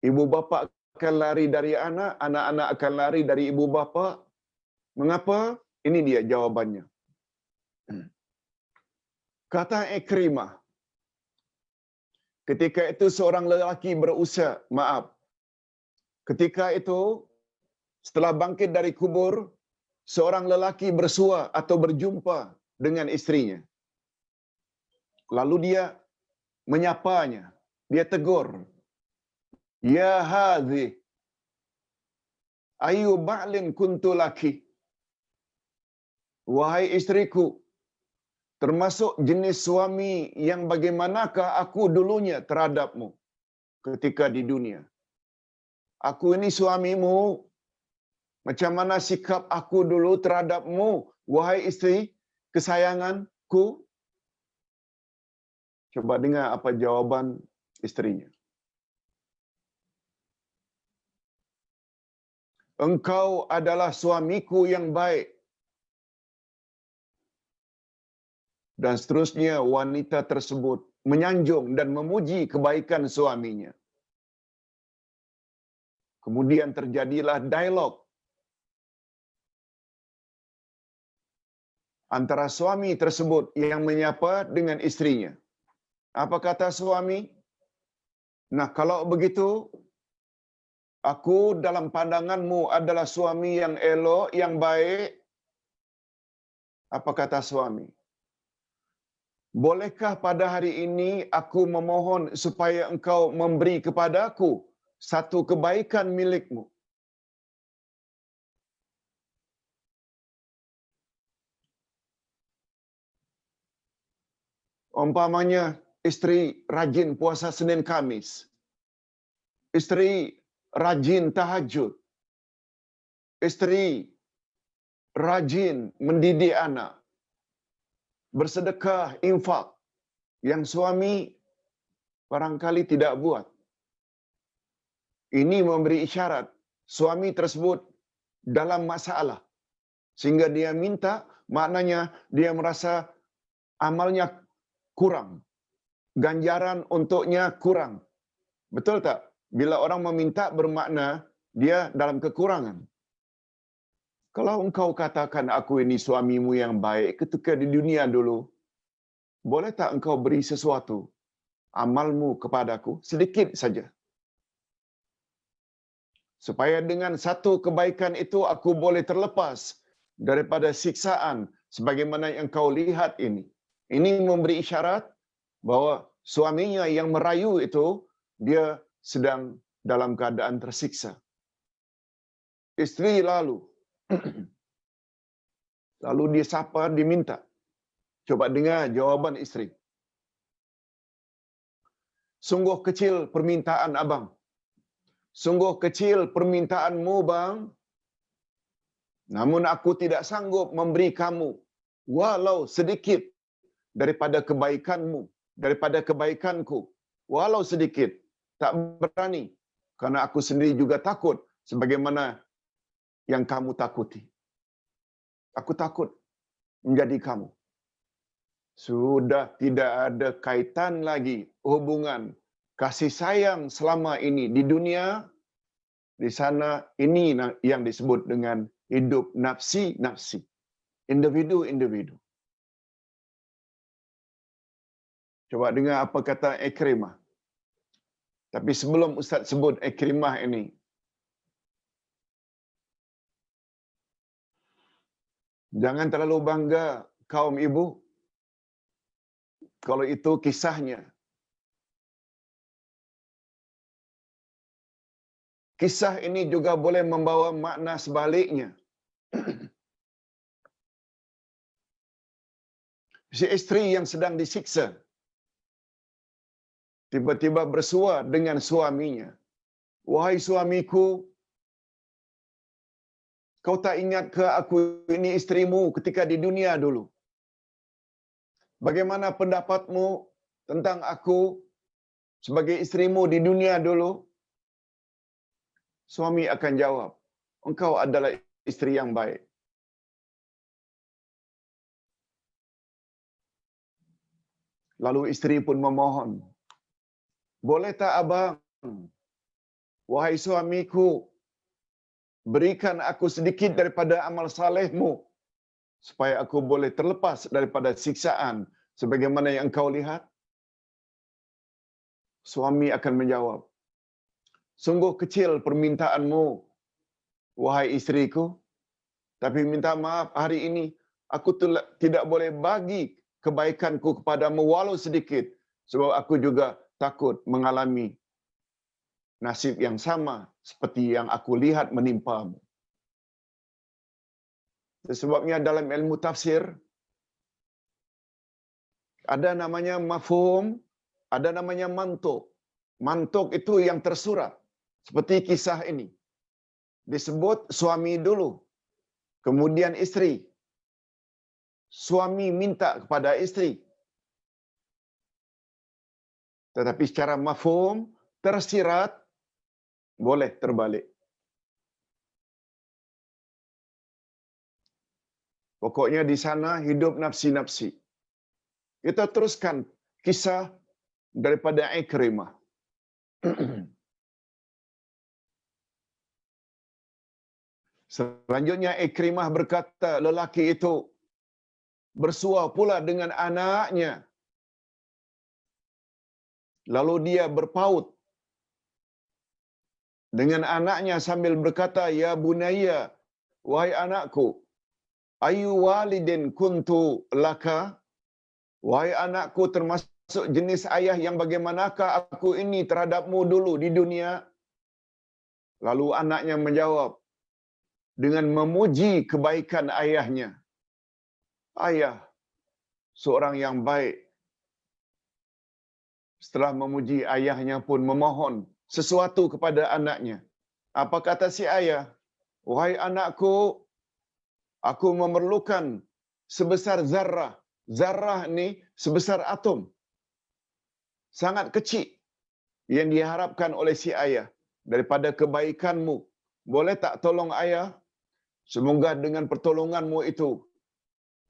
ibu bapa akan lari dari anak, anak-anak akan lari dari ibu bapa. Mengapa? Ini dia jawabannya. Kata Ikrimah, ketika itu seorang lelaki berusia, ketika itu setelah bangkit dari kubur, seorang lelaki bersua atau berjumpa dengan istrinya. Lalu dia menyapanya. Dia tegur, "Ya hadhi, ayu ba'lin kuntu laki." Wahai istriku, termasuk jenis suami yang bagaimanakah aku dulunya terhadapmu ketika di dunia? Aku ini suamimu, macam mana sikap aku dulu terhadapmu, wahai istri kesayanganku? Coba dengar apa jawaban istrinya. Engkau adalah suamiku yang baik. Dan seterusnya wanita tersebut menyanjung dan memuji kebaikan suaminya. Kemudian terjadilah dialog antara suami tersebut yang menyapa dengan istrinya. Apa kata suami? Nah, kalau begitu, aku dalam pandanganmu adalah suami yang elok, yang baik. Apa kata suami? Bolehkah pada hari ini aku memohon supaya engkau memberi kepadaku satu kebaikan milikmu? Umpamanya istri rajin puasa Senin Kamis, istri rajin tahajud, istri rajin mendidik anak, bersedekah, infak, yang suami barangkali tidak buat. Ini memberi isyarat suami tersebut dalam masalah, sehingga dia minta, maknanya dia merasa amalnya kurang, ganjaran untuknya kurang. Betul tak? Bila orang meminta bermakna dia dalam kekurangan. Kalau engkau katakan aku ini suamimu yang baik ketika di dunia dulu, boleh tak engkau beri sesuatu amalmu kepadaku sedikit saja, supaya dengan satu kebaikan itu aku boleh terlepas daripada siksaan sebagaimana yang kau lihat ini. Ini memberi isyarat bahwa suaminya yang merayu itu dia sedang dalam keadaan tersiksa. Istri lalu dia sapa, diminta. Coba dengar jawaban istri. Sungguh kecil permintaan abang. Sungguh kecil permintaanmu, bang. Namun aku tidak sanggup memberi kamu walau sedikit daripada kebaikanmu, daripada kebaikanku. Walau sedikit. Tak berani. Karena aku sendiri juga takut sebagaimana yang kamu takuti. Aku takut menjadi kamu. Sudah tidak ada kaitan lagi hubungan kasih sayang selama ini di dunia. Di sana ini yang disebut dengan hidup nafsi-nafsi. Individu-individu. Coba dengar apa kata Ikrimah. Tapi sebelum Ustaz sebut Ikrimah ini, jangan terlalu bangga kaum ibu kalau itu kisahnya. Kisah ini juga boleh membawa makna sebaliknya. Si isteri yang sedang disiksa tiba-tiba bersua dengan suaminya. Wahai suamiku, kau tak ingat ke aku ini istrimu ketika di dunia dulu? Bagaimana pendapatmu tentang aku sebagai istrimu di dunia dulu? Suami akan jawab, engkau adalah istri yang baik. Lalu istri pun memohon, boleh tak abang, wahai suamiku, berikan aku sedikit daripada amal salehmu, supaya aku boleh terlepas daripada siksaan sebagaimana yang engkau lihat? Suami akan menjawab, sungguh kecil permintaanmu, wahai istriku, tapi minta maaf hari ini aku tidak boleh bagi kebaikanku kepadamu walau sedikit, sebab aku juga takut mengalami nasib yang sama seperti yang aku lihat menimpamu. Sebabnya dalam ilmu tafsir, ada namanya mafhum, ada namanya mantuk. Mantuk itu yang tersurat. Seperti kisah ini. Disebut suami dulu, kemudian isteri. Suami minta kepada isteri. Tetapi secara mafhum, tersirat, boleh terbalik. Pokoknya di sana hidup nafsi-nafsi. Kita teruskan kisah daripada Ikrimah. Selanjutnya Ikrimah berkata, lelaki itu bersua pula dengan anaknya. Lalu dia berpaut dengan anaknya sambil berkata, ya bunayya, wahai anakku, ayu walidin kuntu laka, wahai anakku, termasuk jenis ayah yang bagaimanakah aku ini terhadapmu dulu di dunia? Lalu anaknya menjawab dengan memuji kebaikan ayahnya. Ayah, seorang yang baik. Setelah memuji, ayahnya pun memohon sesuatu kepada anaknya. Apa kata si ayah? Wahai anakku, aku memerlukan sebesar zarrah. Zarrah ni sebesar atom. Sangat kecil yang diharapkan oleh si ayah daripada kebaikanmu. Boleh tak tolong ayah? Semoga dengan pertolonganmu itu,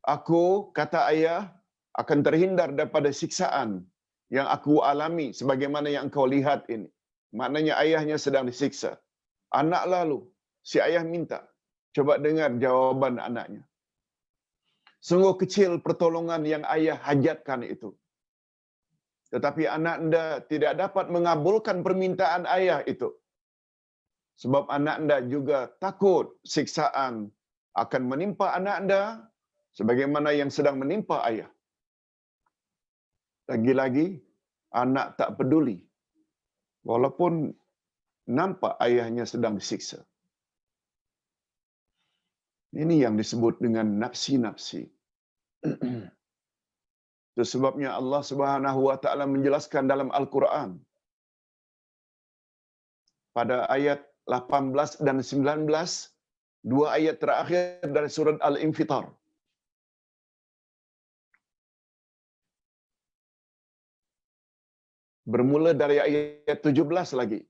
aku, kata ayah, akan terhindar daripada siksaan yang aku alami sebagaimana yang engkau lihat ini. Maknanya ayahnya sedang disiksa. Anak lalu, si ayah minta. Coba dengar jawaban anaknya. Sungguh kecil pertolongan yang ayah hajatkan itu. Tetapi anak anda tidak dapat mengabulkan permintaan ayah itu. Sebab anak anda juga takut siksaan akan menimpa anak anda sebagaimana yang sedang menimpa ayah. Lagi-lagi, anak tak peduli. Walaupun nampak ayahnya sedang disiksa. Ini yang disebut dengan nafsi-nafsi. Itu sebabnya Allah Subhanahu wa taala menjelaskan dalam Al-Quran pada ayat 18 dan 19, dua ayat terakhir dari surat Al-Infitar. Bermula dari ayat 17 lagi.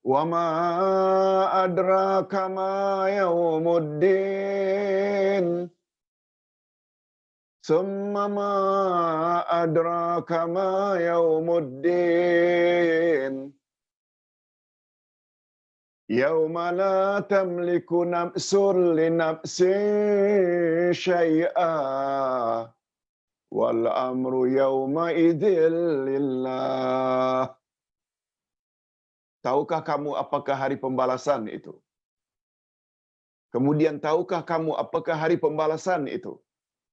Wa ma adraka ma yaumuddin. Summa ma adraka ma yaumuddin. Yauma la tamliku nafsun li nafsin syai'a. Wal amru yauma idzil lillah. Tahukah kamu apakah hari pembalasan itu? Kemudian tahukah kamu apakah hari pembalasan itu?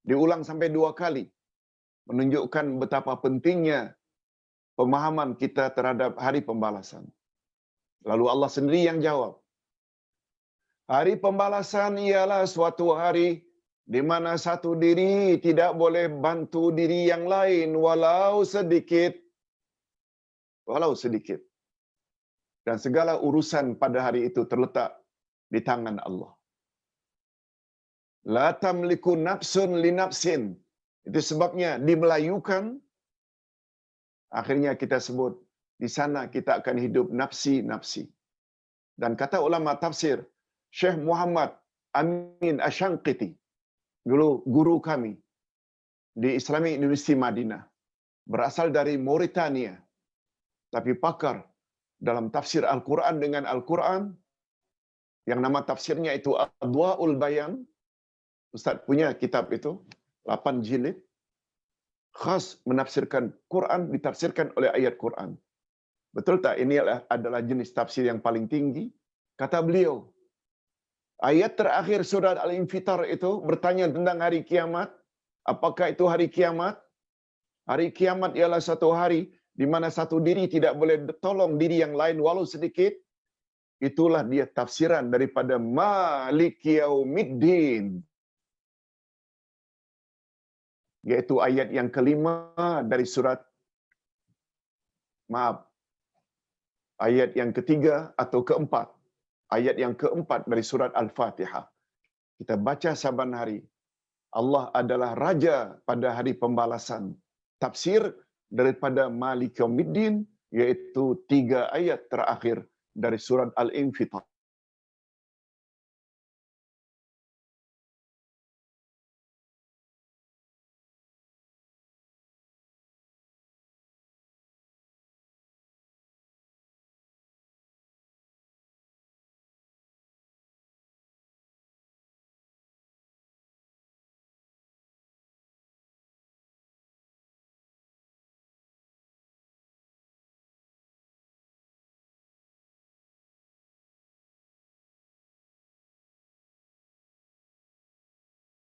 Diulang sampai 2 kali. Menunjukkan betapa pentingnya pemahaman kita terhadap hari pembalasan. Lalu Allah sendiri yang jawab. Hari pembalasan ialah suatu hari di mana satu diri tidak boleh bantu diri yang lain walau sedikit. Walau sedikit. Dan segala urusan pada hari itu terletak di tangan Allah. La tamliku nafsun li nafsin. Itu sebabnya dimelayukan. Akhirnya kita sebut, di sana kita akan hidup nafsi-nafsi. Dan kata ulama tafsir, Syekh Muhammad Amin Ashanqiti, dulu guru kami di Islamic University Madinah, berasal dari Mauritania, tapi pakar dalam tafsir Al-Quran dengan Al-Quran, yang nama tafsirnya itu Adwa'ul Bayan. Ustaz punya kitab itu, 8 jilid, khas menafsirkan Quran, ditafsirkan oleh ayat Quran. Betul tak? Ini adalah jenis tafsir yang paling tinggi. Kata beliau, ayat terakhir surat Al-Infitar itu bertanya tentang hari kiamat. Apakah itu hari kiamat? Hari kiamat ialah satu hari di mana satu diri tidak boleh tolong diri yang lain walau sedikit. Itulah dia tafsiran daripada Malik Yaumiddin, yaitu ayat yang kelima dari surat, maaf, ayat yang ketiga atau keempat, ayat yang keempat dari surat Al-Fatihah. Kita baca saban hari. Allah adalah Raja pada hari pembalasan. Tafsir daripada Malik Yaumiddin, yaitu 3 ayat terakhir dari surat Al-Infitar.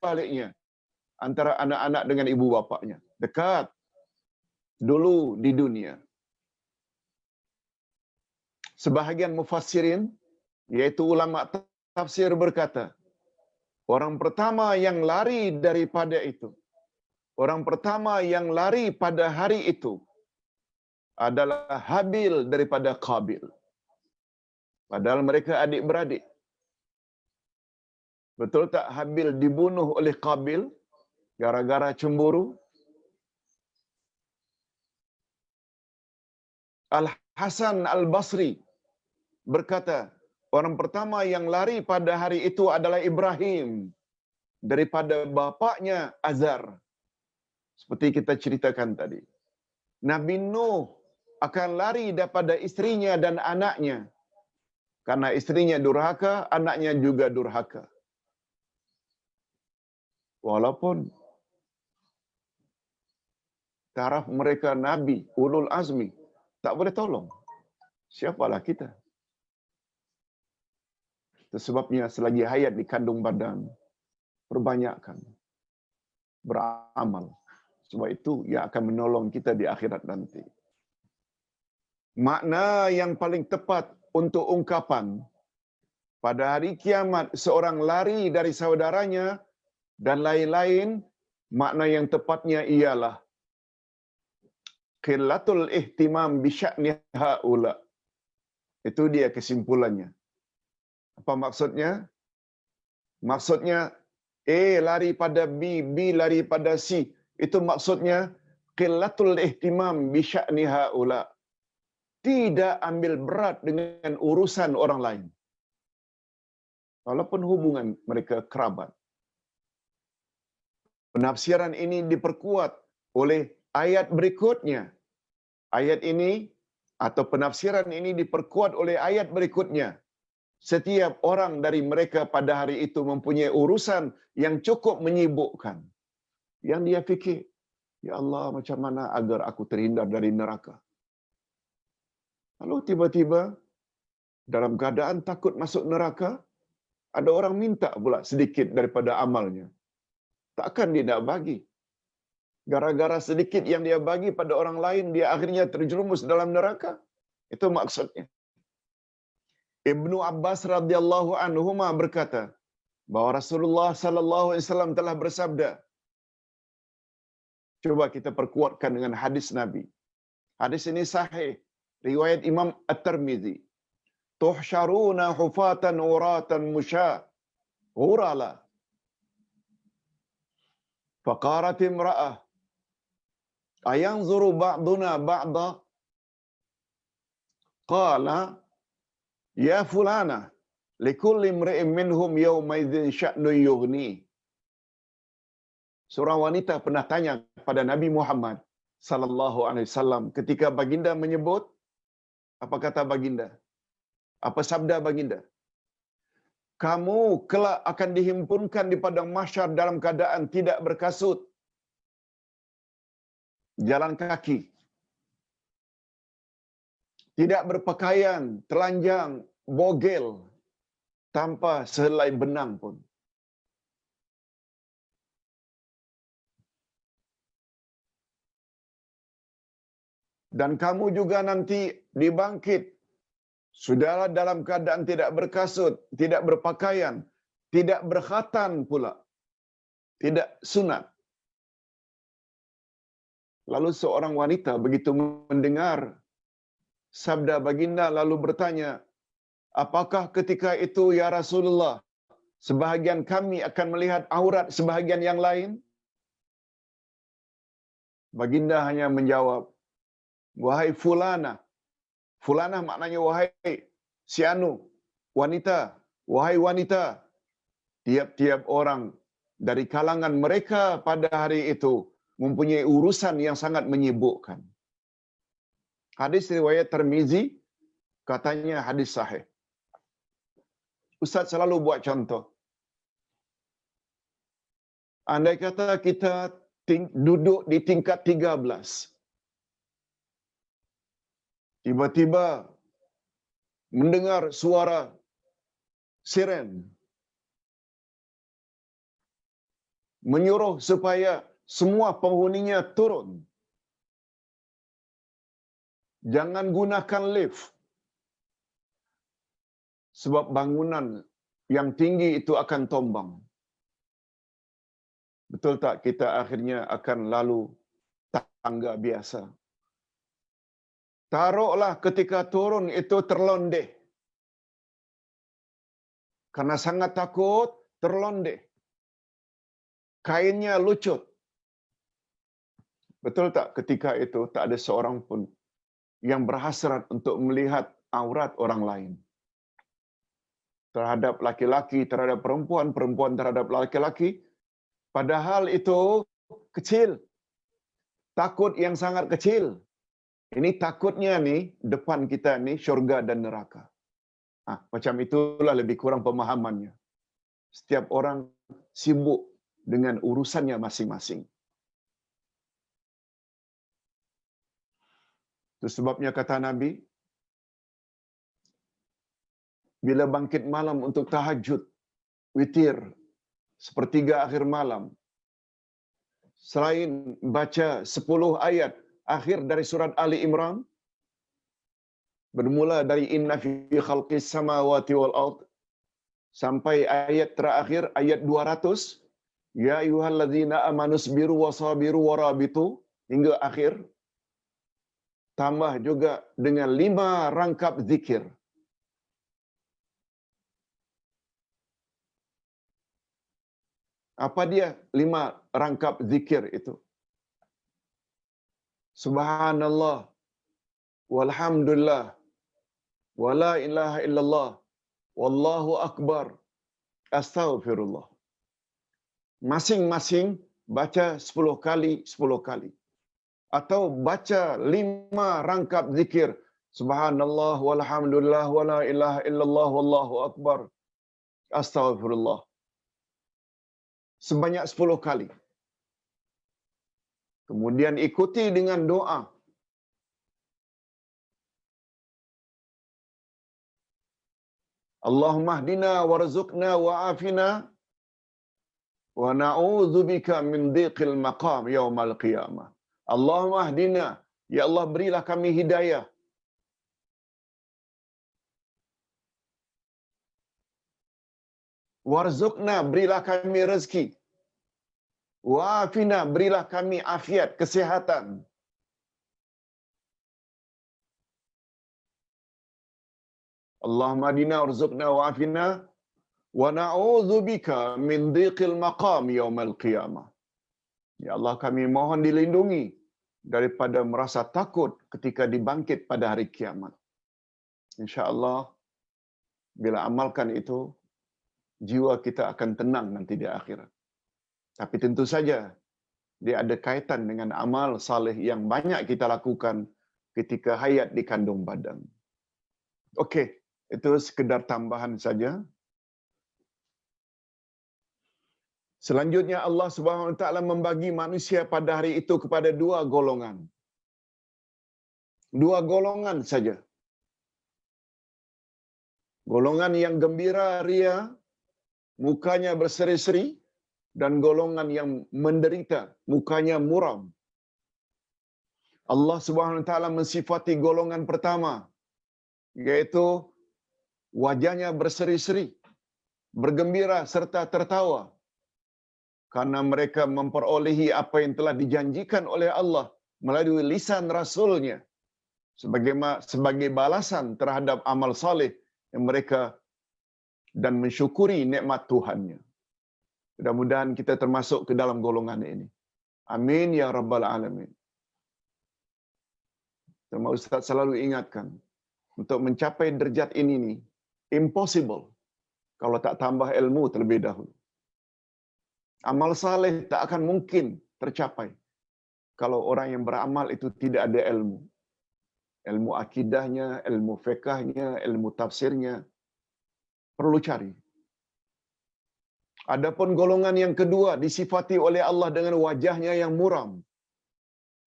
Baliknya, antara anak-anak dengan ibu bapaknya. Dekat. Dulu di dunia. Sebahagian mufassirin, yaitu ulama tafsir berkata, orang pertama yang lari daripada itu, orang pertama yang lari pada hari itu adalah Habil daripada Qabil. Padahal mereka adik-beradik. Betul tak Habil dibunuh oleh Qabil gara-gara cemburu? Al-Hasan Al-Basri berkata, orang pertama yang lari pada hari itu adalah Ibrahim daripada bapaknya Azar. Seperti kita ceritakan tadi. Nabi Nuh akan lari daripada istrinya dan anaknya. Karena istrinya durhaka, anaknya juga durhaka. Walaupun taraf mereka Nabi, ulul azmi, tak boleh tolong. Siapalah kita? Itu sebabnya selagi hayat di kandung badan, perbanyakkan beramal. Sebab itu ia akan menolong kita di akhirat nanti. Makna yang paling tepat untuk ungkapan pada hari kiamat seorang lari dari saudaranya dan lain-lain, makna yang tepatnya ialah qillatul ihtimam bi sya'ni haula. Itu dia kesimpulannya. Apa maksudnya? Maksudnya A lari pada B, B lari pada C. Itu maksudnya qillatul ihtimam bi sya'ni haula. Tidak ambil berat dengan urusan orang lain. Walaupun hubungan mereka kerabat. Penafsiran ini diperkuat oleh ayat berikutnya. Ayat ini atau penafsiran ini diperkuat oleh ayat berikutnya. Setiap orang dari mereka pada hari itu mempunyai urusan yang cukup menyibukkan. Yang dia fikir, ya Allah, macam mana agar aku terhindar dari neraka? Lalu tiba-tiba dalam keadaan takut masuk neraka, ada orang minta pula sedikit daripada amalnya. Takkan dia nak bagi? Gara-gara sedikit yang dia bagi pada orang lain, dia akhirnya terjerumus dalam neraka. Itu maksudnya. Ibnu Abbas radhiyallahu anhuma berkata bahawa Rasulullah sallallahu alaihi wasallam telah bersabda. Coba kita perkuatkan dengan hadis Nabi. Hadis ini sahih, riwayat Imam At-Tirmizi. Tuhsyaruna hufatan uratan musya. Urala. Faqarat imra'ah ayanzuru ba'duna ba'da? Qala ya fulana likulli imri'in minhum yawma idzin sya'nun yughni. Seorang wanita pernah tanya kepada Nabi Muhammad sallallahu alaihi wasallam ketika baginda menyebut, apa kata baginda? Apa sabda baginda? Kamu kelak akan dihimpunkan di padang mahsyar dalam keadaan tidak berkasut, jalan kaki, tidak berpakaian, telanjang, bogel, tanpa sehelai benang pun. dan kamu juga nanti dibangkit. Sudahlah dalam keadaan tidak berkasut, tidak berpakaian, tidak berkhatan pula, tidak sunat. Lalu seorang wanita begitu mendengar sabda baginda lalu bertanya, apakah ketika itu ya Rasulullah, sebahagian kami akan melihat aurat sebahagian yang lain? Baginda hanya menjawab, wahai fulana. Fulana maknanya wahai si anu, wanita. Wahai wanita, tiap-tiap orang dari kalangan mereka pada hari itu mempunyai urusan yang sangat menyibukkan. Hadis riwayat Tirmizi, katanya hadis sahih. Ustaz selalu buat contoh. Andai kata kita duduk di tingkat 13. Tiba-tiba mendengar suara siren menyuruh supaya semua penghuninya turun. Jangan gunakan lift. Sebab bangunan yang tinggi itu akan tombang. Betul tak kita akhirnya akan lalu tangga biasa? Taruhlah ketika turun itu terlondeh. Karena sangat takut, terlondeh. Kainnya lucut. Betul tak ketika itu tak ada seorang pun yang berhasrat untuk melihat aurat orang lain? Terhadap laki-laki, terhadap perempuan, perempuan terhadap laki-laki. Padahal itu kecil. Takut yang sangat kecil. Ini takutnya nih, depan kita nih, syurga dan neraka. Macam itulah lebih kurang pemahamannya. Setiap orang sibuk dengan urusannya masing-masing. Itu sebabnya kata Nabi, bila bangkit malam untuk tahajud, witir, sepertiga akhir malam, selain baca 10 ayat akhir dari surat Ali Imran, bermula dari inna fi khalqis samawati wal ard sampai ayat terakhir ayat 200, ya ayyuhalladzina amanu sabiru wasabiru warabitu, hingga akhir, tambah juga dengan 5 rangkap zikir. Apa dia 5 rangkap zikir itu? Subhanallah, walhamdulillah, wala ilaha illallah, wallahu akbar, astaghfirullah. Masing-masing baca 10 kali, 10 kali. Atau baca 5 rangkap zikir. Subhanallah, walhamdulillah, wala ilaha illallah, wallahu akbar, astaghfirullah. Sebanyak 10 kali. Kemudian ikuti dengan doa. Allahumma hdina warzuqna wa'afina wa na'udzubika min dhiqil maqam yaumal qiyamah. Allahumma hdina, ya Allah berilah kami hidayah. Warzuqna, berilah kami rezeki. Wa'afina, berilah kami afiat, kesihatan. Allahumma hdina warzuqna wa'afina wa na'udzubika min dhiqil maqam yaumal qiyamah. Ya Allah, kami mohon dilindungi daripada merasa takut ketika dibangkit pada hari kiamat. InsyaAllah, bila amalkan itu, jiwa kita akan tenang nanti di akhirat. Tapi tentu saja, dia ada kaitan dengan amal saleh yang banyak kita lakukan ketika hayat di kandung badan. Okey, itu sekedar tambahan saja. Selanjutnya Allah Subhanahu Wa Taala membagi manusia pada hari itu kepada 2 golongan. 2 golongan saja. Golongan yang gembira ria, mukanya berseri-seri, dan golongan yang menderita, mukanya muram. Allah Subhanahu wa taala mensifati golongan pertama, yaitu wajahnya berseri-seri, bergembira serta tertawa karena mereka memperolehi apa yang telah dijanjikan oleh Allah melalui lisan Rasulnya sebagai balasan terhadap amal saleh yang mereka dan mensyukuri nikmat Tuhannya. Mudah-mudahan kita termasuk ke dalam golongan ini. Amin ya rabbal alamin. Sama Ustaz selalu ingatkan, untuk mencapai derajat ini nih, impossible kalau tak tambah ilmu terlebih dahulu. Amal saleh tak akan mungkin tercapai kalau orang yang beramal itu tidak ada ilmu. Ilmu akidahnya, ilmu fiqahnya, ilmu tafsirnya, perlu cari. Adapun golongan yang kedua disifati oleh Allah dengan wajahnya yang muram,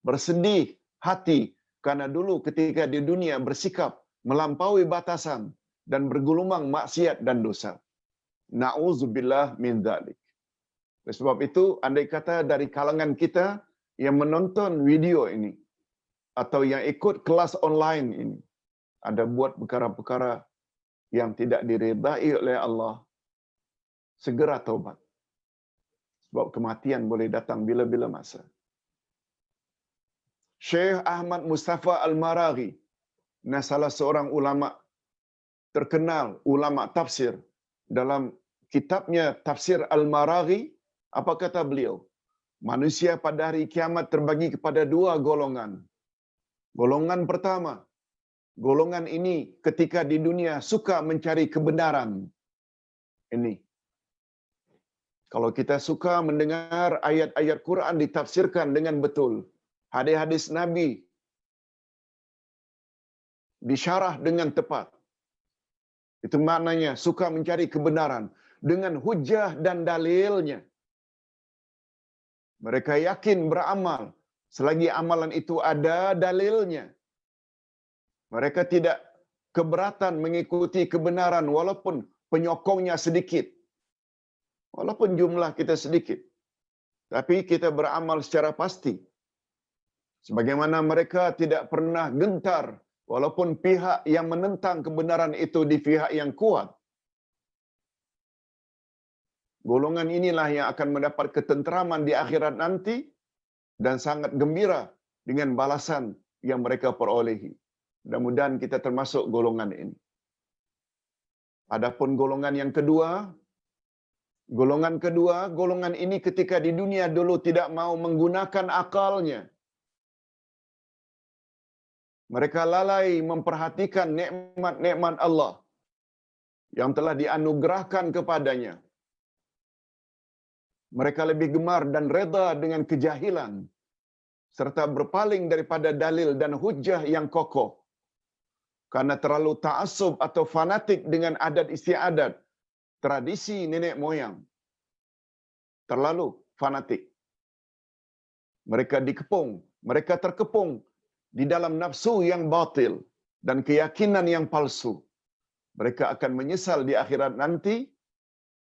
bersedih hati karena dulu ketika di dunia bersikap melampaui batasan dan bergulumang maksiat dan dosa. Na'udzubillah min dzalik. Sebab itu, andai kata dari kalangan kita yang menonton video ini atau yang ikut kelas online ini ada buat perkara-perkara yang tidak diredai oleh Allah, segera taubat. Sebab kematian boleh datang bila-bila masa. Syekh Ahmad Mustafa Al-Maraghi, salah seorang ulama terkenal, ulama tafsir, dalam kitabnya Tafsir Al-Maraghi, apa kata beliau? Manusia pada hari kiamat terbagi kepada dua golongan. Golongan pertama, golongan ini ketika di dunia suka mencari kebenaran. Ini. Kalau kita suka mendengar ayat-ayat Quran ditafsirkan dengan betul, hadis-hadis Nabi disyarah dengan tepat, itu maknanya suka mencari kebenaran dengan hujah dan dalilnya. Mereka yakin beramal selagi amalan itu ada dalilnya. Mereka tidak keberatan mengikuti kebenaran walaupun penyokongnya sedikit. Walaupun jumlah kita sedikit. Tapi kita beramal secara pasti. Sebagaimana mereka tidak pernah gentar walaupun pihak yang menentang kebenaran itu di pihak yang kuat. Golongan inilah yang akan mendapat ketenteraman di akhirat nanti dan sangat gembira dengan balasan yang mereka perolehi. Mudah-mudahan kita termasuk golongan ini. Adapun golongan yang kedua, golongan ini ketika di dunia dulu tidak mau menggunakan akalnya. Mereka lalai memperhatikan nikmat-nikmat Allah yang telah dianugerahkan kepadanya. Mereka lebih gemar dan reda dengan kejahilan serta berpaling daripada dalil dan hujah yang kokoh karena terlalu ta'assub atau fanatik dengan adat istiadat, tradisi nenek moyang. Terlalu fanatik. Mereka dikepung, mereka terkepung di dalam nafsu yang batil dan keyakinan yang palsu. Mereka akan menyesal di akhirat nanti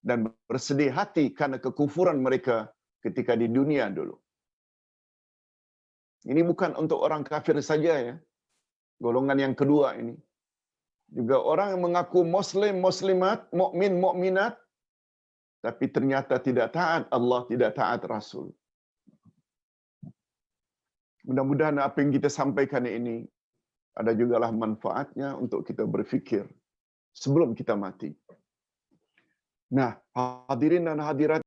dan bersedih hati karena kekufuran mereka ketika di dunia dulu. Ini bukan untuk orang kafir saja ya. Golongan yang kedua ini. Juga orang yang mengaku muslim, muslimat, mukmin, mukminat, tapi ternyata tidak taat Allah, tidak taat Rasul. Mudah-mudahan apa yang kita sampaikan ini ada jugalah manfaatnya untuk kita berfikir sebelum kita mati. Nah, hadirin dan hadirat